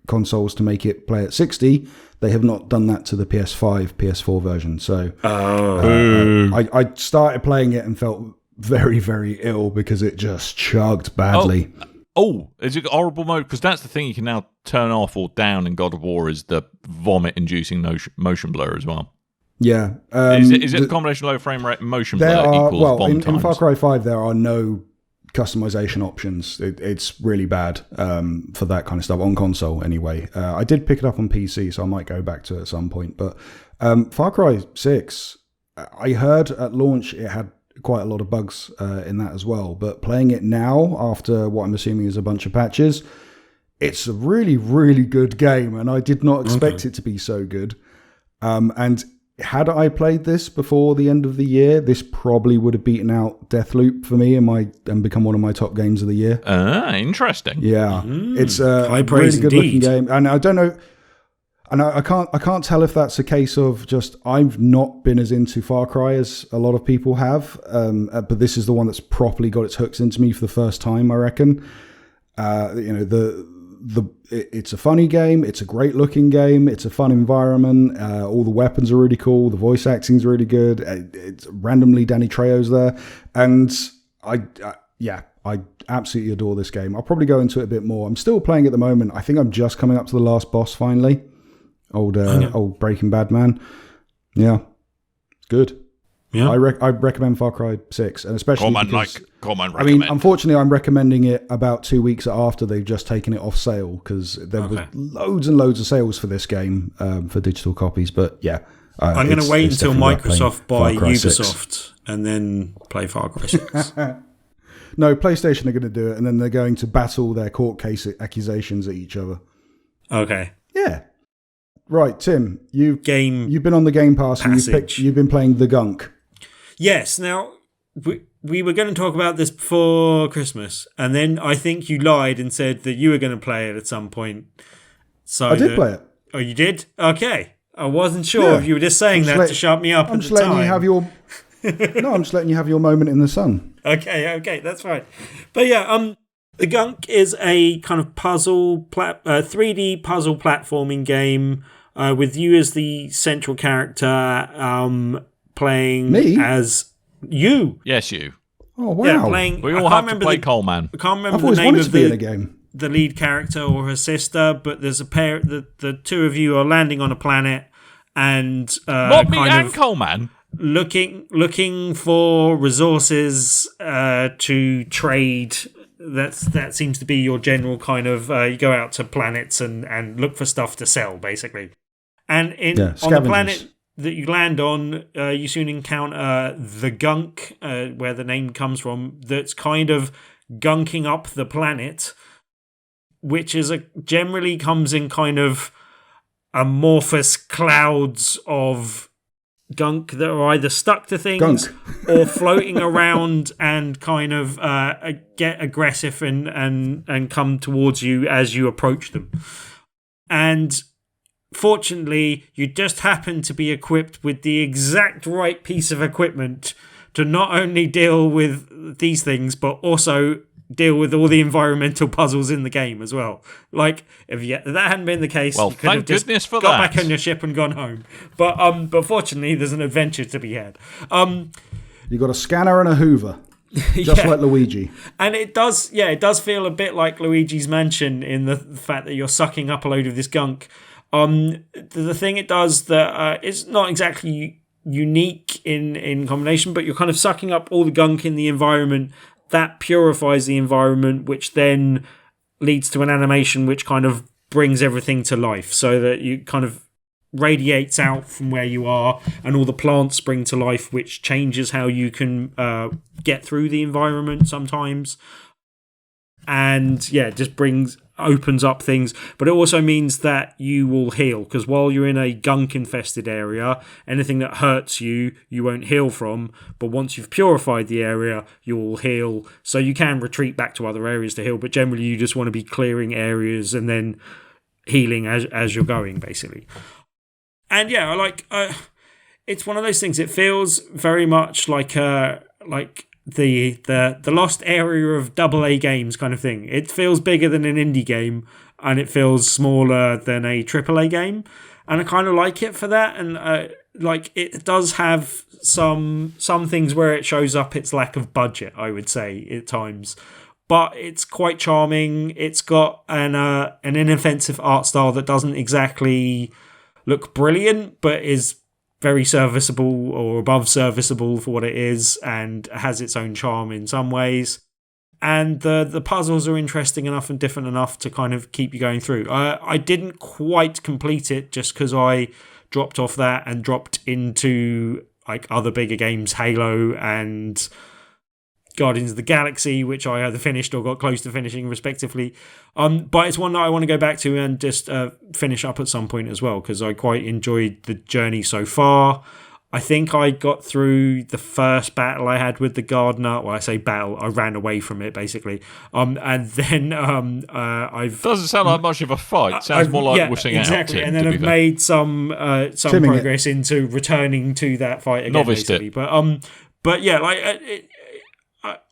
consoles to make it play at 60, they have not done that to the PS5, PS4 version. So I started playing it and felt very, very ill because it just chugged badly. Oh, is it horrible mode? Because that's the thing you can now turn off or down in God of War is the vomit-inducing motion blur as well. Yeah. Is it the combination low frame rate and motion blur equals bomb times? In Far Cry 5, there are no customization options. It's really bad for that kind of stuff, on console anyway. I did pick it up on PC, so I might go back to it at some point. But Far Cry 6, I heard at launch it had quite a lot of bugs in that as well. But playing it now, after what I'm assuming is a bunch of patches, it's a really, really good game, and I did not expect it to be so good. And had I played this before the end of the year, this probably would have beaten out Deathloop for me and become one of my top games of the year. Interesting. Yeah, it's a High praise really good looking indeed. game, and I don't know, and I can't tell if that's a case of just I've not been as into Far Cry as a lot of people have, but this is the one that's properly got its hooks into me for the first time, I reckon. It's a funny game. It's a great looking game. It's a fun environment. All the weapons are really cool. The voice acting is really good. It's randomly Danny Trejo's there, and I absolutely adore this game. I'll probably go into it a bit more. I'm still playing at the moment. I think I'm just coming up to the last boss finally. Old Breaking Bad man. Yeah, good. Yeah. I recommend Far Cry 6, and especially because, recommend. I mean, unfortunately, I'm recommending it about 2 weeks after they've just taken it off sale because there was loads and loads of sales for this game for digital copies. But yeah, I'm going to wait until Microsoft buy Far Cry 6. Ubisoft and then play Far Cry 6. No, PlayStation are going to do it, and then they're going to battle their court case accusations at each other. Okay. Yeah. Right, Tim, you've been on the Game Pass Passage. and you've been playing The Gunk. Yes. Now, we were going to talk about this before Christmas, and then I think you lied and said that you were going to play it at some point. So I did play it. Oh, you did? Okay. I wasn't sure if you were just saying that to shut me up I'm at just the letting time. you have your... No, I'm just letting you have your moment in the sun. Okay, that's right. But yeah, The Gunk is a kind of 3D puzzle platforming game with you as the central character, playing Me? as you. Yes, you. Oh, wow. Yeah, playing. We all have to play Coleman. I can't I've remember the always name wanted of to be in a game. the lead character or her sister, but there's a pair. The two of you are landing on a planet and Not me kind and of Coleman. looking for resources to trade. That seems to be your general kind of. You go out to planets and look for stuff to sell, basically. And on the planet, that you land on, you soon encounter the gunk, where the name comes from, that's kind of gunking up the planet, which generally comes in kind of amorphous clouds of gunk that are either stuck to things or floating around and kind of get aggressive and come towards you as you approach them. And fortunately, you just happen to be equipped with the exact right piece of equipment to not only deal with these things, but also deal with all the environmental puzzles in the game as well. Like, if that hadn't been the case, you could have just got back on your ship and gone home. But fortunately, there's an adventure to be had. You got a scanner and a Hoover, just like Luigi. And it does feel a bit like Luigi's Mansion in the fact that you're sucking up a load of this gunk. The thing it does that it's not exactly unique in combination, but you're kind of sucking up all the gunk in the environment. That purifies the environment, which then leads to an animation which kind of brings everything to life, so that you kind of radiates out from where you are, and all the plants spring to life, which changes how you can get through the environment sometimes. And just opens up things, but it also means that you will heal, because while you're in a gunk infested area, anything that hurts you won't heal from, but once you've purified the area, you'll heal. So you can retreat back to other areas to heal, but generally you just want to be clearing areas and then healing as you're going, basically. And I like it's one of those things. It feels very much like the lost area of AA games kind of thing. It feels bigger than an indie game, and it feels smaller than a AAA game, and I kind of like it for that. And it does have some things where it shows up its lack of budget, I would say, at times, but it's quite charming. It's got an inoffensive art style that doesn't exactly look brilliant, but is very serviceable or above serviceable for what it is, and has its own charm in some ways. And the puzzles are interesting enough and different enough to kind of keep you going through. I didn't quite complete it just because I dropped off that and dropped into like other bigger games, Halo and Guardians of the Galaxy, which I either finished or got close to finishing respectively. But it's one that I want to go back to and just finish up at some point as well, because I quite enjoyed the journey so far. I think I got through the first battle I had with the gardener. Well, I say battle, I ran away from it basically. And then I've doesn't sound like much of a fight. Sounds more like wishing exactly. out. And then I've made some progress into returning to that fight again. Novice basically. But yeah, like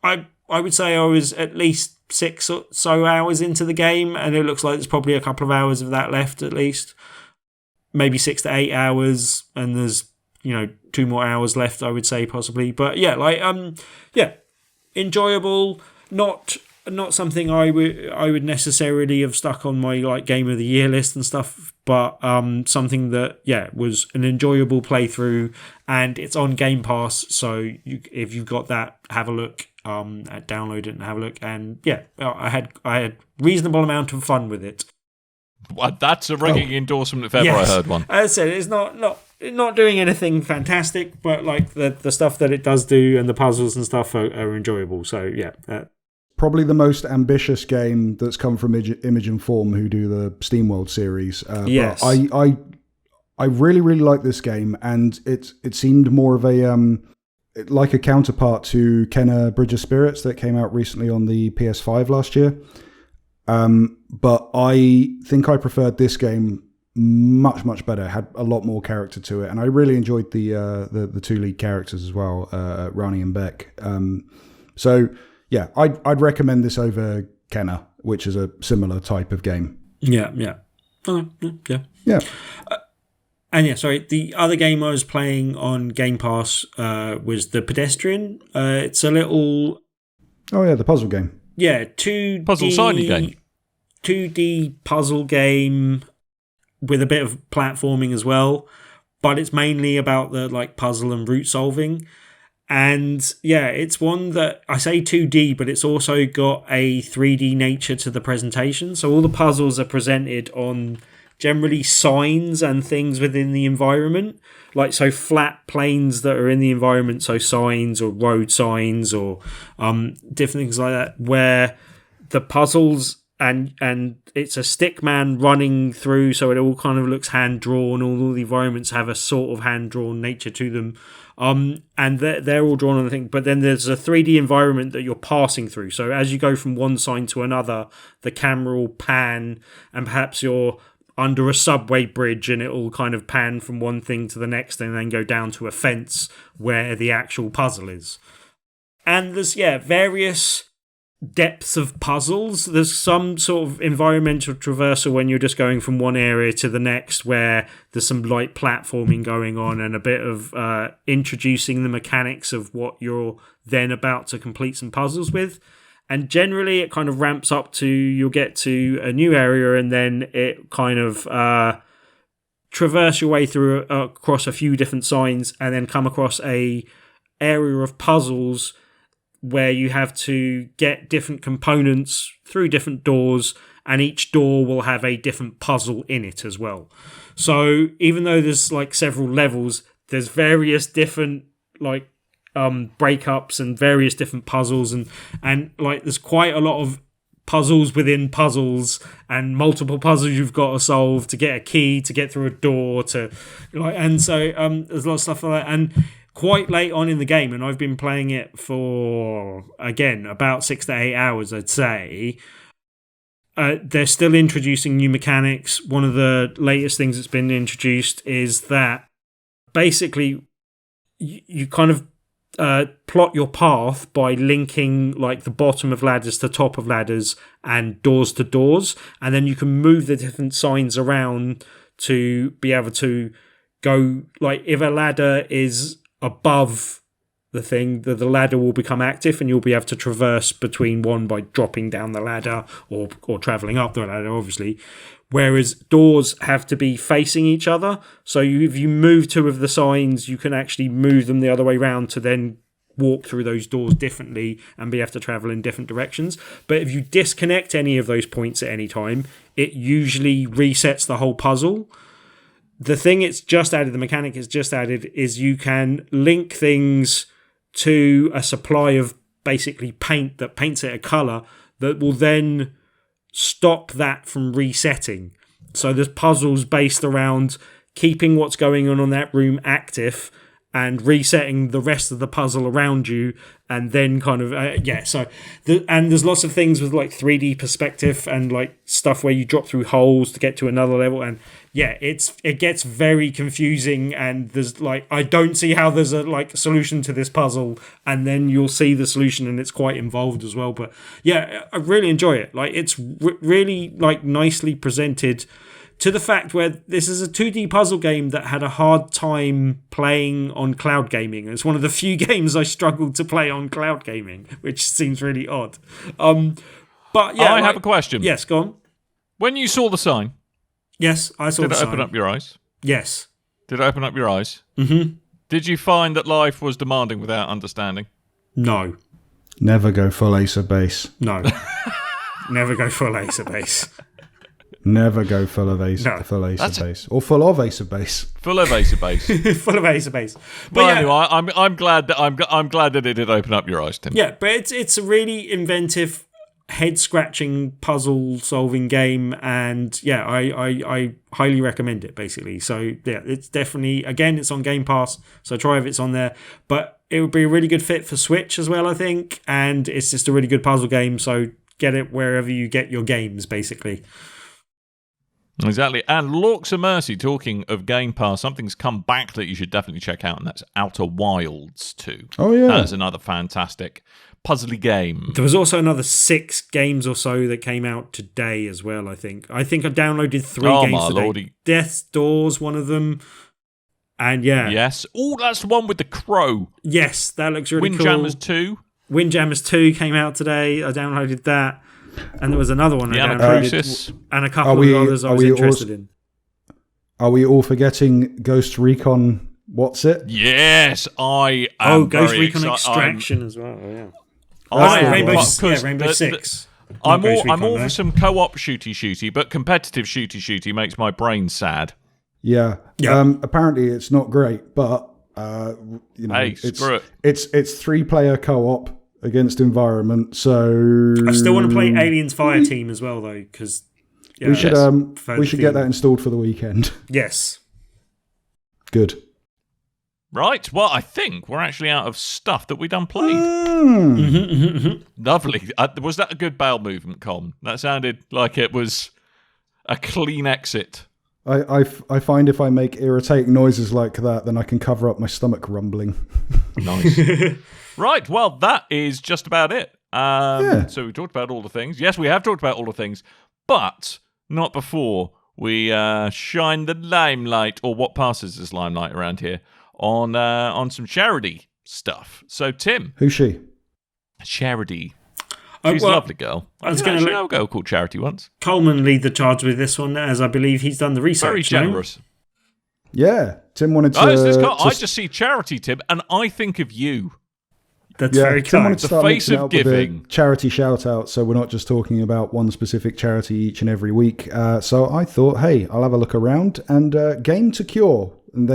I would say I was at least 6 or so hours into the game, and it looks like there's probably a couple of hours of that left at least. Maybe 6 to 8 hours, and there's 2 more hours left, I would say, possibly. But yeah, enjoyable. Not something I would necessarily have stuck on my like game of the year list and stuff, but something that was an enjoyable playthrough, and it's on Game Pass. So if you've got that, have a look, download it and have a look. And I had reasonable amount of fun with it. Well, that's a ringing endorsement if ever I heard one. As I said, it's not doing anything fantastic, but like the stuff that it does do and the puzzles and stuff are enjoyable. So probably the most ambitious game that's come from Image and Form, who do the SteamWorld series. Yes, but I really really like this game, and it seemed more of a like a counterpart to Kenna Bridge of Spirits that came out recently on the PS5 last year. But I think I preferred this game much better. It had a lot more character to it, and I really enjoyed the 2 lead characters as well, Rani and Beck. So yeah, I'd recommend this over Kenna, which is a similar type of game. Yeah. And sorry, the other game I was playing on Game Pass was The Pedestrian. It's a little... Oh yeah, the puzzle game. Yeah, 2D... Puzzle shiny game. 2D puzzle game with a bit of platforming as well. But it's mainly about the like puzzle and route solving. And it's one that I say 2D, but it's also got a 3D nature to the presentation. So all the puzzles are presented on generally signs and things within the environment. Like, so flat planes that are in the environment, so signs or road signs or different things like that, where the puzzles and it's a stick man running through, so it all kind of looks hand-drawn. All the environments have a sort of hand-drawn nature to them. And they're all drawn on the thing, but then there's a 3D environment that you're passing through. So as you go from one sign to another, the camera will pan, and perhaps you're under a subway bridge and it'll kind of pan from one thing to the next and then go down to a fence where the actual puzzle is. And there's, various depths of puzzles. There's some sort of environmental traversal when you're just going from one area to the next, where there's some light platforming going on and a bit of introducing the mechanics of what you're then about to complete some puzzles with. And generally it kind of ramps up to, you'll get to a new area and then it kind of traverse your way through across a few different signs and then come across a area of puzzles where you have to get different components through different doors, and each door will have a different puzzle in it as well. So even though there's like several levels, there's various different like breakups and various different puzzles, and like there's quite a lot of puzzles within puzzles and multiple puzzles you've got to solve to get a key to get through a door to like, and so there's a lot of stuff like that. And quite late on in the game, and I've been playing it for again about 6 to 8 hours, I'd say. They're still introducing new mechanics. One of the latest things that's been introduced is that basically you kind of plot your path by linking like the bottom of ladders to top of ladders and doors to doors, and then you can move the different signs around to be able to go, like if a ladder is above the thing, the ladder will become active and you'll be able to traverse between one by dropping down the ladder or travelling up the ladder, obviously. Whereas doors have to be facing each other. So if you move two of the signs, you can actually move them the other way around to then walk through those doors differently and be able to travel in different directions. But if you disconnect any of those points at any time, it usually resets the whole puzzle. The thing it's just added, the mechanic it's just added, is you can link things to a supply of basically paint that paints it a colour that will then stop that from resetting. So there's puzzles based around keeping what's going on that room active and resetting the rest of the puzzle around you, and then kind of and there's lots of things with like 3D perspective and like stuff where you drop through holes to get to another level, and it gets very confusing, and there's like, I don't see how there's a like solution to this puzzle, and then you'll see the solution and it's quite involved as well. But yeah, I really enjoy it. Like it's really like nicely presented, to the fact where this is a 2D puzzle game that had a hard time playing on cloud gaming. It's one of the few games I struggled to play on cloud gaming, which seems really odd. But yeah, I have a question. Yes, go on. When you saw the sign, yes, I saw the sign. Did it open up your eyes? Yes. Did it open up your eyes? Mm-hmm. Did you find that life was demanding without understanding? No. Never go full Ace of Base. No. Never go full Ace of Base. Never go full of Ace of Base. Or full of Ace of Base. Full of Ace of Base. Full of Ace of Base. But well, anyway, I'm glad that it did open up your eyes, Tim. Yeah, but it's a really inventive, head-scratching puzzle-solving game, and yeah, I highly recommend it, basically. So yeah, it's definitely, again, it's on Game Pass, so try if it's on there. But it would be a really good fit for Switch as well, I think, and it's just a really good puzzle game, so get it wherever you get your games, basically. Exactly. And Lorks of Mercy, talking of Game Pass, something's come back that you should definitely check out, and that's Outer Wilds 2. Oh, yeah. That's another fantastic puzzly game. There was also another 6 games or so that came out today as well, I think. I downloaded 3 games today. Lordy. Death's Door's one of them. And yeah. Yes. Oh, that's the one with the crow. Yes, that looks really cool. Windjammers 2. Windjammers 2 came out today. I downloaded that. And there was another one I downloaded, and a couple of others I was interested in. Are we all forgetting Ghost Recon? What's it? Yes, I am. Ghost Recon Extraction as well. Yeah. Rainbow Six. I'm all for some co-op shooty, but competitive shooty makes my brain sad. Yeah. Apparently it's not great, but hey, screw it. It's 3-player co-op against environment. So I still want to play Aliens Fireteam as well, though, because we should get that installed for the weekend. Yes. Good. Right. Well, I think we're actually out of stuff that we done played. Lovely. Was that a good bowel movement, Com? That sounded like it was a clean exit. I find if I make irritating noises like that, then I can cover up my stomach rumbling. Nice. Right. Well, that is just about it. So we talked about all the things. Yes, we have talked about all the things, but not before we shine the limelight, or what passes as limelight around here, on some charity stuff. So, Tim. Who's she? Charity. She's a lovely girl. I was going to know a girl called Charity once. Coleman lead the charge with this one, as I believe he's done the research. Very generous. Yeah. Tim wanted to... I just see Charity, Tim, and I think of you. That's very Tim kind. wanted to start the face of giving. Charity shout out, so we're not just talking about one specific charity each and every week. So I thought, hey, I'll have a look around, and Game to Cure. And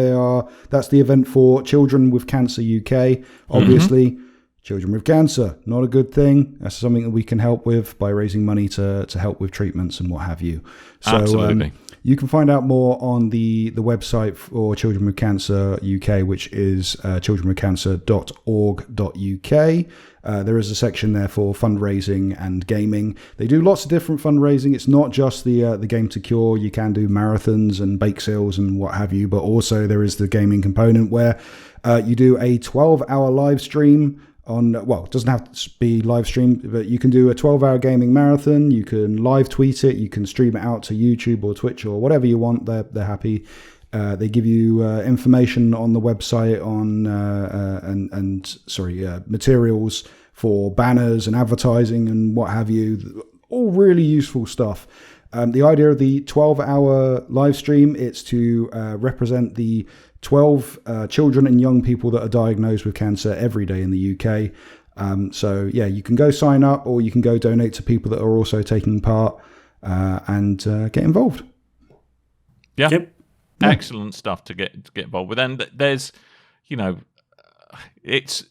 that's the event for Children with Cancer UK. Obviously, children with cancer, not a good thing. That's something that we can help with by raising money to help with treatments and what have you. So, absolutely. You can find out more on the website for Children with Cancer UK, which is childrenwithcancer.org.uk. There is a section there for fundraising and gaming. They do lots of different fundraising. It's not just the Game to Cure. You can do marathons and bake sales and what have you, but also there is the gaming component where you do a 12-hour live stream. It doesn't have to be live streamed, but you can do a 12-hour gaming marathon. You can live tweet it. You can stream it out to YouTube or Twitch or whatever you want. They're happy. They give you information on the website on materials for banners and advertising and what have you. All really useful stuff. The idea of the 12-hour live stream, it's to represent the 12 children and young people that are diagnosed with cancer every day in the UK. You can go sign up, or you can go donate to people that are also taking part and get involved. Yeah. Yep. Excellent stuff to get involved with. And there's, it's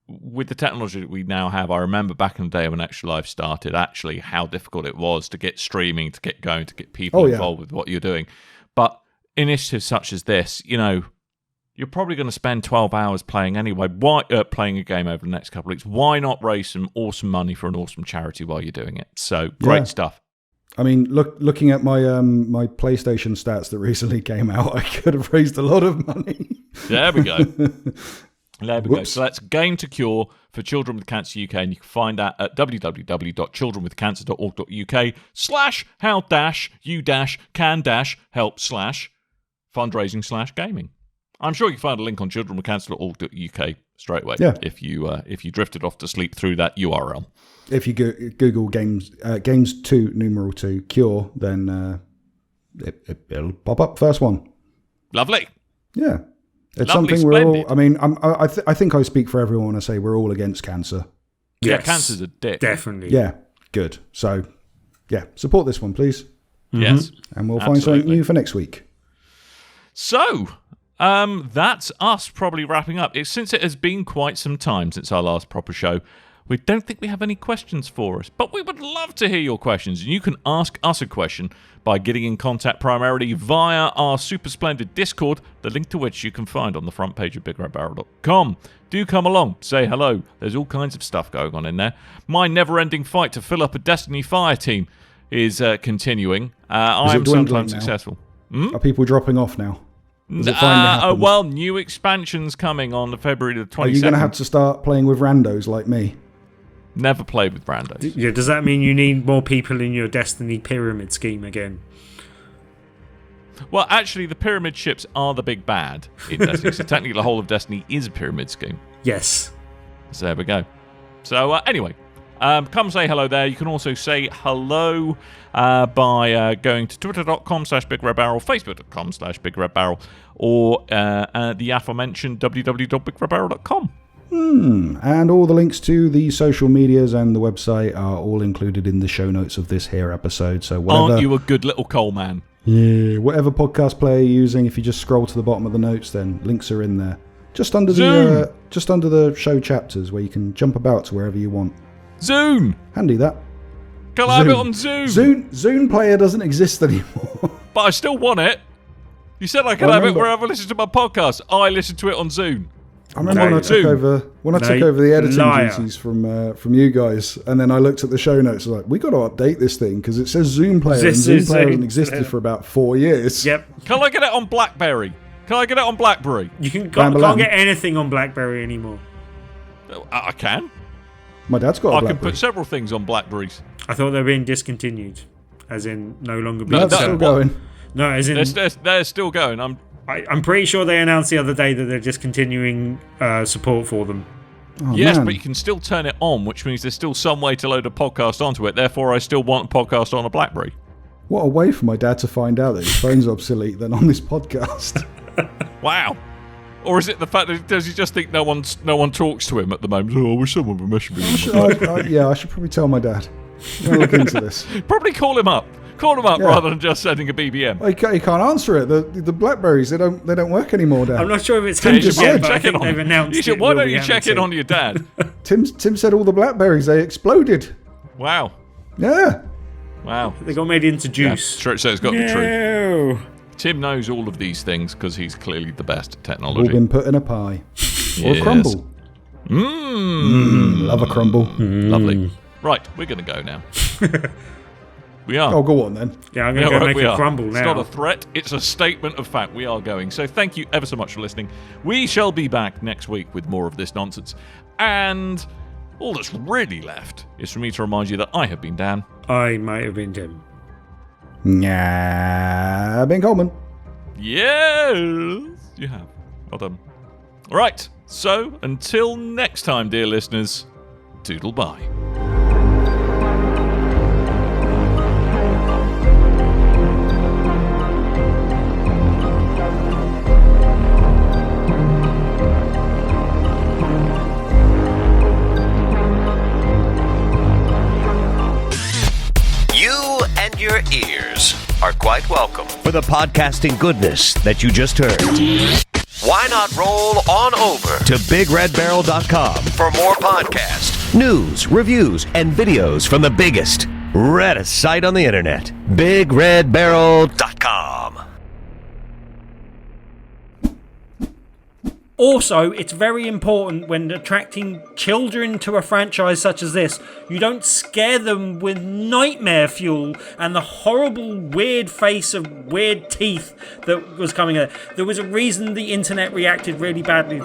with the technology that we now have. I remember back in the day when Extra Life started, actually how difficult it was to get streaming, to get going, to get people involved with what you're doing. But initiatives such as this, you're probably going to spend 12 hours playing anyway. Why playing a game over the next couple of weeks? Why not raise some awesome money for an awesome charity while you're doing it? So great stuff. I mean, looking at my my PlayStation stats that recently came out, I could have raised a lot of money. There we go. There we go. So that's Game to Cure for Children with Cancer UK, and you can find that at www.childrenwithcancer.org.uk/how-you-can-help/fundraising/gaming. I'm sure you can find a link on childrenwithcancer.org.uk straight away if you drifted off to sleep through that URL. If you Google games 2 numeral 2 cure, then it'll pop up first one. Lovely. Yeah. It's Lovely, something we're splendid. all. I mean, I think I speak for everyone when I say we're all against cancer. Yeah, cancer's a dick. Definitely. Yeah, good. So, support this one, please. Yes. And we'll find something new for next week. So, that's us probably wrapping up. Since it has been quite some time since our last proper show, we don't think we have any questions for us, but we would love to hear your questions, and you can ask us a question by getting in contact primarily via our super splendid Discord, the link to which you can find on the front page of BigRedBarrel.com. Do come along, say hello. There's all kinds of stuff going on in there. My never-ending fight to fill up a Destiny Fire team is continuing. I am sometimes successful. Are people dropping off now? Well, new expansions coming on February the 22nd. Are you going to have to start playing with randos like me? Never played with randos. Yeah, does that mean you need more people in your Destiny pyramid scheme again? Well, actually, the pyramid ships are the big bad in Destiny. So technically, the whole of Destiny is a pyramid scheme. Yes. So there we go. So anyway, come say hello there. You can also say hello by going to twitter.com/BigRedBarrel, Facebook.com/BigRedBarrel, or the aforementioned www.BigRedBarrel.com. And all the links to the social medias and the website are all included in the show notes of this here episode. So whatever, aren't you a good little coal man? Yeah, whatever podcast player you're using, if you just scroll to the bottom of the notes, then links are in there. Just under the show chapters where you can jump about to wherever you want. Zune! Handy that. Can I have it on Zoom? Zune Player doesn't exist anymore. But I still want it. You said I could have it wherever I listen to my podcast. I listen to it on Zune. I remember when I took over the editing duties from you guys, and then I looked at the show notes. I was like, we got to update this thing because it says Zoom Player, and Zoom Player hasn't existed for about 4 years. Yep. Can I get it on BlackBerry? You can't get anything on BlackBerry anymore. I can. My dad's got a BlackBerry. I can put several things on Blackberries. I thought they were being discontinued, as in no longer being. No, that's still going. No, as in they're still going. I'm pretty sure they announced the other day that they're discontinuing support for them. Oh, yes, man. but you can still turn it on, which means there's still some way to load a podcast onto it. Therefore, I still want a podcast on a BlackBerry. What a way for my dad to find out that his phone's obsolete than on this podcast. Wow. Or is it the fact that does he just think no one talks to him at the moment? Oh, I wish someone would message me. I should probably tell my dad. I'm going to look into this. Probably call him up. Rather than just sending a BBM. Well, he can't answer it. The Blackberries, they don't work anymore, Dad. I'm not sure if it's Tim just yet, said, but I think they've announced it. Why don't you check in on your dad? Tim said all the Blackberries, they exploded. Wow. Yeah. Wow. They got made into juice. Yeah, so it's got to be true. Tim knows all of these things because he's clearly the best at technology. All been put in a pie. Or a crumble. Love a crumble. Lovely. Right, we're going to go now. We are. Oh, go on then. Yeah, I'm going to go make a crumble now. It's not a threat, it's a statement of fact. We are going. So thank you ever so much for listening. We shall be back next week with more of this nonsense. And all that's really left is for me to remind you that I have been Dan. I might have been Tim. Yeah, Ben Coleman. Yes, you have. Well done. All right, so until next time, dear listeners, doodle bye. Your ears are quite welcome for the podcasting goodness that you just heard. Why not roll on over to BigRedBarrel.com for more podcasts, news, reviews, and videos from the biggest, reddest site on the internet, BigRedBarrel.com. Also, it's very important when attracting children to a franchise such as this, you don't scare them with nightmare fuel and the horrible weird face of weird teeth that was coming out. There was a reason the internet reacted really badly